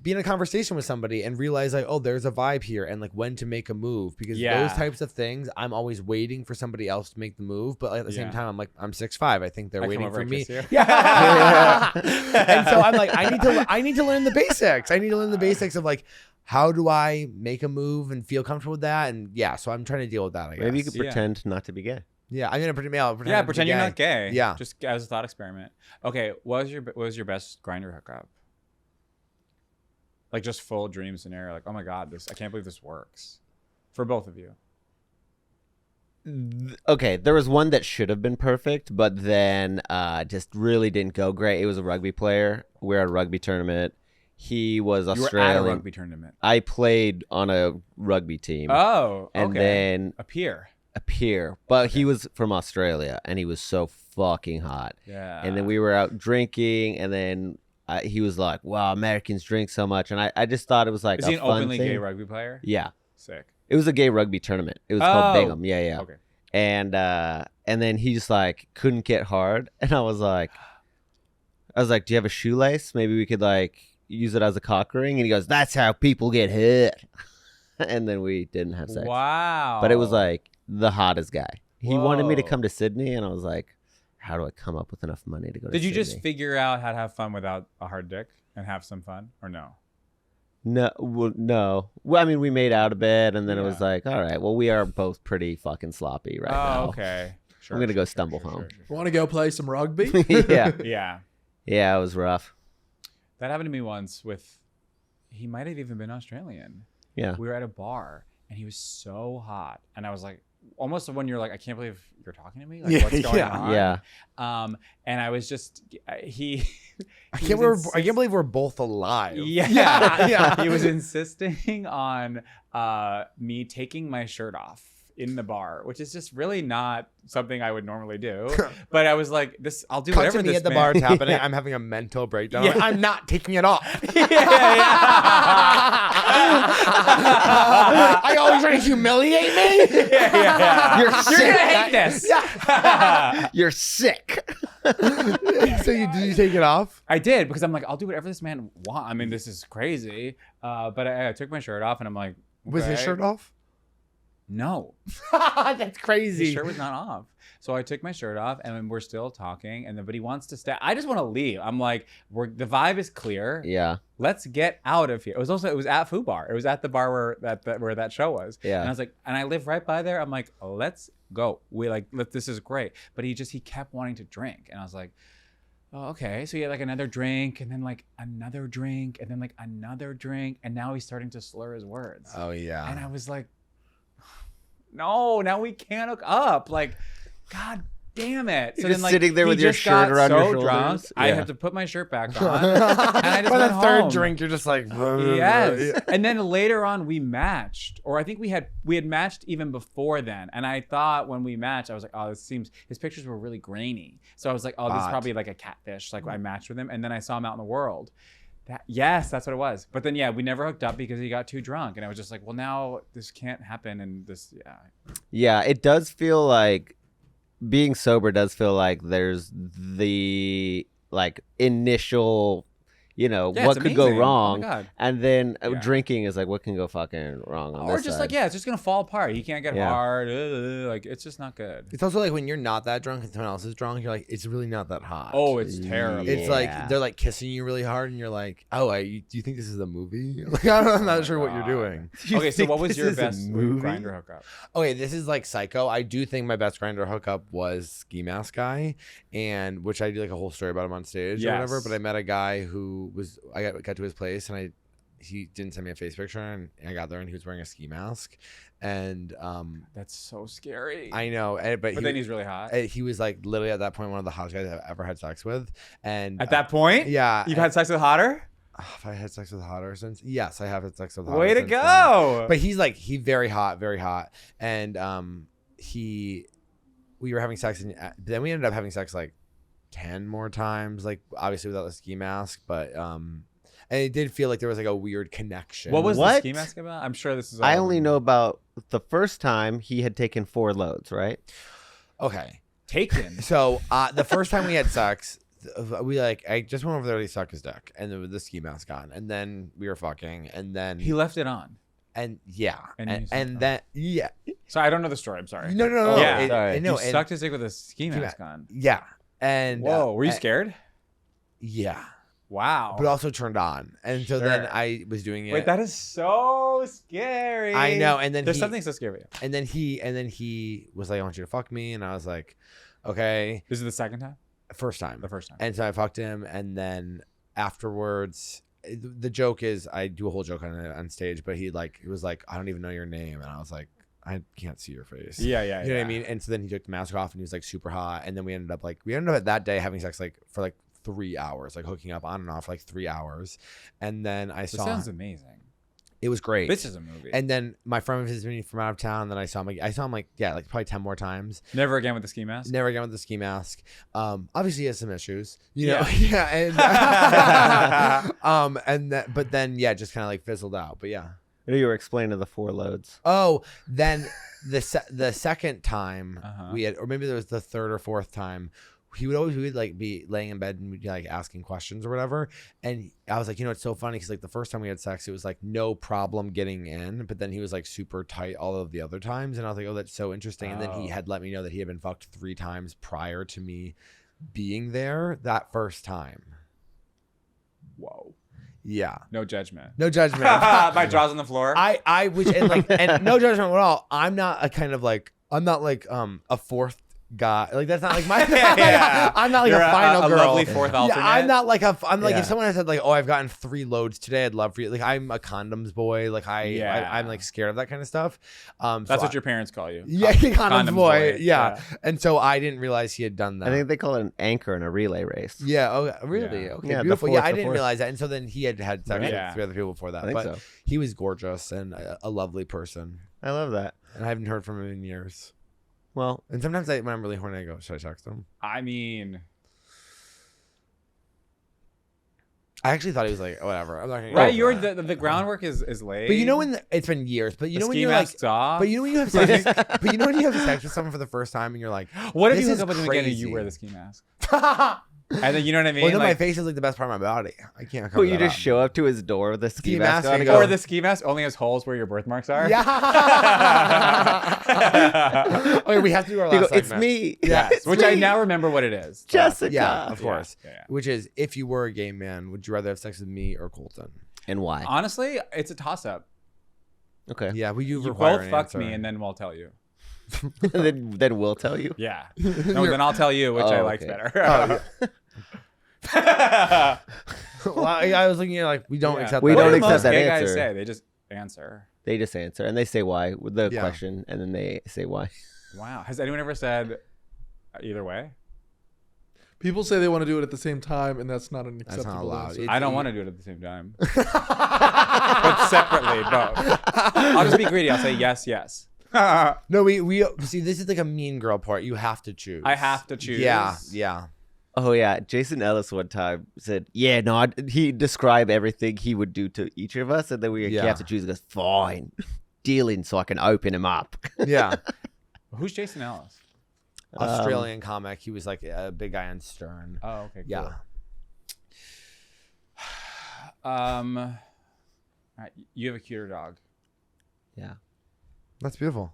Speaker 3: be in a conversation with somebody and realize like, oh, there's a vibe here, and like when to make a move, because those types of things I'm always waiting for somebody else to make the move, but at the same time I'm like, I'm 6'5". I think they're waiting for me. Yeah. And so I'm like, I need to learn the basics. I need to learn the basics of like, how do I make a move and feel comfortable with that? And so I'm trying to deal with that, I guess.
Speaker 1: Maybe you could pretend not to be gay.
Speaker 3: Yeah, I'm gonna pretend.
Speaker 2: Pretend you're not gay.
Speaker 3: Yeah,
Speaker 2: just as a thought experiment. Okay, what was your best Grindr hookup? Like just full dream scenario. Like, oh my God, I can't believe this works for both of you.
Speaker 1: Okay, there was one that should have been perfect, but then just really didn't go great. It was a rugby player. We were at a rugby tournament. He was Australian.
Speaker 2: You were at a rugby tournament.
Speaker 1: I played on a rugby team.
Speaker 2: Oh, okay.
Speaker 1: And then
Speaker 2: a peer.
Speaker 1: But he was from Australia, and he was so fucking hot.
Speaker 2: Yeah.
Speaker 1: And then we were out drinking, and then he was like, wow, Americans drink so much. And I just thought it was like
Speaker 2: Is he
Speaker 1: a
Speaker 2: an
Speaker 1: fun
Speaker 2: openly
Speaker 1: thing.
Speaker 2: gay rugby player?
Speaker 1: Yeah.
Speaker 2: Sick.
Speaker 1: It was a gay rugby tournament. It was called Bingham. Yeah.
Speaker 2: Okay.
Speaker 1: And then he just like couldn't get hard. And I was like, do you have a shoelace? Maybe we could like use it as a cock ring. And he goes, that's how people get hit. And then we didn't have sex.
Speaker 2: Wow.
Speaker 1: But it was like the hottest guy. He wanted me to
Speaker 2: Whoa.
Speaker 1: come to Sydney, and I was like, how do I come up with enough money to go to
Speaker 2: Did you
Speaker 1: Sydney?
Speaker 2: just figure out how to have fun without a hard dick and have some fun, or no?
Speaker 1: No. Well, I mean, we made out a bit, and then it was like, all right, well, we are both pretty fucking sloppy right now.
Speaker 2: Okay. Sure,
Speaker 1: I'm going to go stumble home.
Speaker 5: Want to go play some rugby?
Speaker 1: Yeah.
Speaker 2: Yeah.
Speaker 1: Yeah, it was rough.
Speaker 2: That happened to me once he might have even been Australian.
Speaker 1: Yeah.
Speaker 2: We were at a bar and he was so hot. And I was like, almost when you're like, I can't believe you're talking to me. Like, what's going on?
Speaker 1: Yeah.
Speaker 2: And I was just,
Speaker 3: I can't believe we're both alive.
Speaker 2: Yeah. He was insisting on me taking my shirt off in the bar, which is just really not something I would normally do. But I was like, I'll do whatever
Speaker 3: me
Speaker 2: this
Speaker 3: at the
Speaker 2: man-
Speaker 3: bar, it's happening. I'm having a mental breakdown.
Speaker 2: Yeah.
Speaker 3: I'm not taking it off.
Speaker 2: Yeah.
Speaker 3: Are you always trying to humiliate me?
Speaker 2: Yeah.
Speaker 1: You're
Speaker 2: You're
Speaker 1: sick.
Speaker 2: gonna hate this.
Speaker 1: You're sick.
Speaker 3: So did you take it off?
Speaker 2: I did because I'm like, I'll do whatever this man wants. I mean, this is crazy. But I took my shirt off and I'm like,
Speaker 3: Was his
Speaker 2: okay.
Speaker 3: shirt off?
Speaker 2: No,
Speaker 3: That's crazy.
Speaker 2: his shirt was not off. So I took my shirt off and we're still talking. And then, but he wants to stay. I just want to leave. I'm like, the vibe is clear.
Speaker 1: Yeah.
Speaker 2: Let's get out of here. It was at Foo Bar. It was at the bar where that show was.
Speaker 1: Yeah.
Speaker 2: And I was like, and I live right by there. I'm like, let's go. This is great. But he kept wanting to drink. And I was like, oh, okay. So he had like another drink and then like another drink and then like another drink. And now he's starting to slur his words.
Speaker 3: Oh yeah.
Speaker 2: And I was like, no, now we can't hook up. Like, God damn it.
Speaker 1: You're just sitting there with your shirt around your shoulders.
Speaker 2: Drunk, I
Speaker 1: Yeah.
Speaker 2: had to put my shirt back on. And I just
Speaker 3: By
Speaker 2: went
Speaker 3: the third
Speaker 2: home.
Speaker 3: drink, you're just like,
Speaker 2: Yes. And then later on we matched. Or I think we had matched even before then. And I thought when we matched, I was like, oh, his pictures were really grainy. So I was like, oh, this is
Speaker 3: Bot.
Speaker 2: probably like a catfish. Like I matched with him. And then I saw him out in the world. Yes, that's what it was. But then, yeah, we never hooked up because he got too drunk. And I was just like, well, now this can't happen. And this, yeah.
Speaker 1: Yeah, it does feel like being sober does feel like there's the like initial,
Speaker 2: Yeah,
Speaker 1: what
Speaker 2: it's
Speaker 1: could go
Speaker 2: amazing.
Speaker 1: wrong.
Speaker 2: Oh my God.
Speaker 1: And then
Speaker 2: Yeah.
Speaker 1: drinking is like what can go fucking wrong on
Speaker 2: Or
Speaker 1: this
Speaker 2: just
Speaker 1: side.
Speaker 2: like, yeah, it's just going to fall apart. He can't get
Speaker 1: Yeah.
Speaker 2: hard. Like, it's just not good.
Speaker 3: It's also like when you're not that drunk and someone else is drunk, you're like, it's really not that hot.
Speaker 2: Oh, it's terrible.
Speaker 3: It's
Speaker 1: Yeah.
Speaker 3: like they're like kissing you really hard, and you're like, "Oh, do you think this is a movie?" Like, I'm not sure what you're
Speaker 2: God.
Speaker 3: doing.
Speaker 2: Okay, so what was
Speaker 1: this
Speaker 2: your
Speaker 1: is a
Speaker 2: best
Speaker 1: movie?
Speaker 2: grinder hookup?
Speaker 3: Okay, this is like psycho. I do think my best grinder hookup was Ski Mask Guy, and which I do like a whole story about him on stage or whatever.
Speaker 2: Yes.
Speaker 3: But I met a guy who I got to his place, and he didn't send me a face picture, and I got there and he was wearing a ski mask, and
Speaker 2: That's so scary.
Speaker 3: I know, but
Speaker 2: then he's really hot.
Speaker 3: he was like literally at that point one of the hottest guys I've ever had sex with, and
Speaker 2: At that point?
Speaker 3: yeah,
Speaker 2: You've had sex with hotter?
Speaker 3: Have I had sex with hotter since? Yes, I have had sex with hotter.
Speaker 2: Way to
Speaker 3: since then.
Speaker 2: go.
Speaker 3: But he's very hot, and we were having sex, and then we ended up having sex like 10 more times, like obviously without the ski mask, but and it did feel like there was like a weird connection.
Speaker 2: What was the
Speaker 1: What?
Speaker 2: ski mask about? I'm sure this is
Speaker 1: I only know about the first time he had taken 4 loads, right?
Speaker 3: Okay,
Speaker 2: taken.
Speaker 3: so the first time we had sex, I just went over there to suck his dick, and there was the ski mask on, and then we were fucking, and then
Speaker 2: He left it on.
Speaker 3: and yeah,
Speaker 2: And you
Speaker 3: and,
Speaker 2: sucked
Speaker 3: and then yeah,
Speaker 2: So I don't know the story. I'm sorry.
Speaker 3: no,
Speaker 1: Oh,
Speaker 2: Yeah.
Speaker 1: sorry.
Speaker 3: no,
Speaker 2: You
Speaker 3: and-
Speaker 2: sucked his dick with a ski
Speaker 3: Ski
Speaker 2: mask on.
Speaker 3: yeah, and
Speaker 2: Whoa, were you
Speaker 3: and-
Speaker 2: scared?
Speaker 3: Yeah.
Speaker 2: Wow.
Speaker 3: But also turned on, and so then
Speaker 2: Sure.
Speaker 3: I was doing it.
Speaker 2: Wait, that is so scary.
Speaker 3: I know, and then
Speaker 2: there's
Speaker 3: he-
Speaker 2: something so scary about you.
Speaker 3: and then he was like, "I want you to fuck me," and I was like, "Okay."
Speaker 2: This is the second time?
Speaker 3: First time,
Speaker 2: The first time.
Speaker 3: and so I fucked him, and then afterwards, the joke is I do a whole joke on stage, but he was like, "I don't even know your name," and I was like, "I can't see your face."
Speaker 2: Yeah.
Speaker 3: You know what I mean? And so then he took the mask off, and he was like super hot, and then we ended up at that day having sex like for like 3 hours, like hooking up on and off for like 3 hours, and then I
Speaker 2: This
Speaker 3: saw
Speaker 2: sounds amazing.
Speaker 3: it was great.
Speaker 2: This is a movie.
Speaker 3: And then my friend visited me from out of town. And then I saw him like probably 10 more times.
Speaker 2: Never again with the ski mask?
Speaker 3: Never again with the ski mask. Obviously he has some issues, you know.
Speaker 2: Yeah.
Speaker 3: And but then just kind of like fizzled out. But yeah.
Speaker 1: You were explaining the 4 loads.
Speaker 3: Oh, then the second time
Speaker 2: Uh-huh.
Speaker 3: we had, or maybe there was the third or fourth time. We would like be laying in bed and we'd be like asking questions or whatever. And I was like, it's so funny because like the first time we had sex, it was like no problem getting in. But then he was like super tight all of the other times. And I was like, oh, that's so interesting. And then he had let me know that he had been fucked 3 times prior to me being there that first time.
Speaker 2: Whoa.
Speaker 3: Yeah.
Speaker 2: No judgment.
Speaker 3: No judgment.
Speaker 2: My jaw's on the floor.
Speaker 3: I wish, and no judgment at all. I'm not a fourth guy. Like that's not like my.
Speaker 2: Yeah.
Speaker 3: I'm not like
Speaker 2: You're
Speaker 3: a final
Speaker 2: a
Speaker 3: girl.
Speaker 2: lovely fourth alternate.
Speaker 3: Yeah, I'm not like I'm like
Speaker 1: Yeah.
Speaker 3: if someone had said like, oh, I've gotten 3 loads today, I'd love for you. Like I'm a condoms boy. Like
Speaker 2: Yeah.
Speaker 3: I'm like scared of that kind of stuff.
Speaker 2: That's
Speaker 3: so
Speaker 2: what your parents call you.
Speaker 3: Yeah, condoms boy.
Speaker 2: boy.
Speaker 3: Yeah. And so I didn't realize he had done that.
Speaker 1: I think they call it an anchor in a relay race.
Speaker 3: Yeah. Oh, really?
Speaker 2: Yeah.
Speaker 3: Okay.
Speaker 1: Yeah, the
Speaker 3: Beautiful.
Speaker 1: fourth,
Speaker 3: I
Speaker 1: the
Speaker 3: didn't
Speaker 1: fourth.
Speaker 3: realize that. And so then he had sex with
Speaker 2: Yeah.
Speaker 3: 3 other people before that.
Speaker 1: I think
Speaker 3: But
Speaker 1: so.
Speaker 3: he was gorgeous and a lovely person.
Speaker 1: I love that.
Speaker 3: And I haven't heard from him in years.
Speaker 1: Well,
Speaker 3: And sometimes when I'm really horny, I go, should I text him?
Speaker 2: I mean,
Speaker 3: I actually thought he was like, whatever. I'm not gonna
Speaker 2: Right,
Speaker 3: go
Speaker 2: you're
Speaker 3: for that.
Speaker 2: the groundwork is laid.
Speaker 3: But you know when it's been years. But you know when
Speaker 2: ski
Speaker 3: you're like,
Speaker 2: mask's off.
Speaker 3: but you know when you have sex. But you know when you have sex with someone for the first time and you're like,
Speaker 2: What if
Speaker 3: this
Speaker 2: you
Speaker 3: is
Speaker 2: hook up with him again and you
Speaker 3: crazy.
Speaker 2: wear the ski mask? And then you know what I mean?
Speaker 3: Well, no, my
Speaker 2: Like,
Speaker 3: face is like the best part of my body. I can't.
Speaker 1: Well, you just show up to his door with a ski
Speaker 3: Ski
Speaker 1: mask
Speaker 3: mask
Speaker 1: on
Speaker 3: and
Speaker 1: and
Speaker 3: go-
Speaker 2: or the ski mask only has holes where your birthmarks are.
Speaker 3: Yeah. Okay, we have to do our
Speaker 1: You
Speaker 3: last
Speaker 1: go, it's
Speaker 3: segment.
Speaker 1: me.
Speaker 3: Yeah,
Speaker 2: Yes, which I now remember what it is. but-
Speaker 1: Jessica.
Speaker 3: Yeah, of course.
Speaker 2: Yeah.
Speaker 3: Which is, if you were a gay man, would you rather have sex with me or Colton?
Speaker 1: And why?
Speaker 2: Honestly, it's a toss up.
Speaker 1: Okay.
Speaker 3: Yeah, we do
Speaker 2: You
Speaker 3: require
Speaker 2: both
Speaker 3: an
Speaker 2: fucked
Speaker 3: answer.
Speaker 2: me, and then we'll tell you.
Speaker 1: then we'll tell you.
Speaker 2: Yeah. No, then I'll tell you which I
Speaker 1: Oh,
Speaker 2: liked
Speaker 1: okay.
Speaker 2: better.
Speaker 3: Well, I was looking at like we don't
Speaker 2: Yeah.
Speaker 3: accept.
Speaker 1: We
Speaker 3: that.
Speaker 2: What
Speaker 1: don't
Speaker 2: do
Speaker 1: accept
Speaker 2: most
Speaker 1: that
Speaker 2: gay guys
Speaker 1: answer.
Speaker 2: say? They just answer.
Speaker 1: They just answer and they say why with the
Speaker 3: Yeah.
Speaker 1: question, and then they say why.
Speaker 2: Wow. Has anyone ever said either way?
Speaker 5: People say they want to do it at the same time, and that's not an
Speaker 3: not
Speaker 5: acceptable
Speaker 3: allowed.
Speaker 5: answer.
Speaker 3: It-
Speaker 2: I don't want to do it at the same time. But separately, both. I'll just be greedy. I'll say yes, yes.
Speaker 3: No, we see. This is like a mean girl part. You have to choose.
Speaker 2: I have to choose.
Speaker 3: Yeah, yeah.
Speaker 1: Oh yeah, Jason Ellis one time said, "Yeah, no." He described everything he would do to each of us, and then we
Speaker 3: Yeah.
Speaker 1: have to choose. He goes, "Fine, dealing, so I can open him up."
Speaker 3: Yeah.
Speaker 2: Who's Jason Ellis?
Speaker 3: Australian comic. He was like a big guy on Stern.
Speaker 2: Oh, okay. Cool.
Speaker 3: Yeah.
Speaker 2: All right, you have a cuter dog.
Speaker 1: Yeah.
Speaker 3: That's beautiful.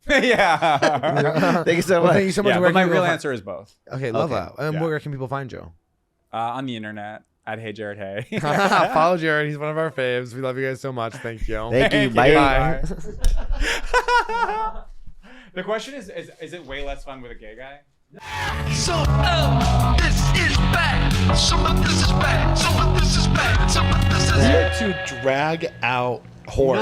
Speaker 2: Yeah.
Speaker 1: Thank you so
Speaker 3: Well,
Speaker 1: much.
Speaker 3: thank you so much.
Speaker 2: Yeah,
Speaker 3: Where
Speaker 2: but my
Speaker 3: can people
Speaker 2: real
Speaker 3: find-
Speaker 2: answer is both.
Speaker 3: Okay, love
Speaker 1: Okay.
Speaker 3: that. And
Speaker 2: Yeah.
Speaker 3: where can people find you?
Speaker 2: On the internet at Hey Jared Hey.
Speaker 3: Follow Jared. He's one of our faves. We love you guys so much. Thank you.
Speaker 1: Thank you.
Speaker 2: Thank you.
Speaker 1: Bye.
Speaker 2: The question is it way less fun with a gay guy?
Speaker 4: So, this is bad. Some of this is bad. Some of this is bad. Some of this is
Speaker 6: To drag out horse.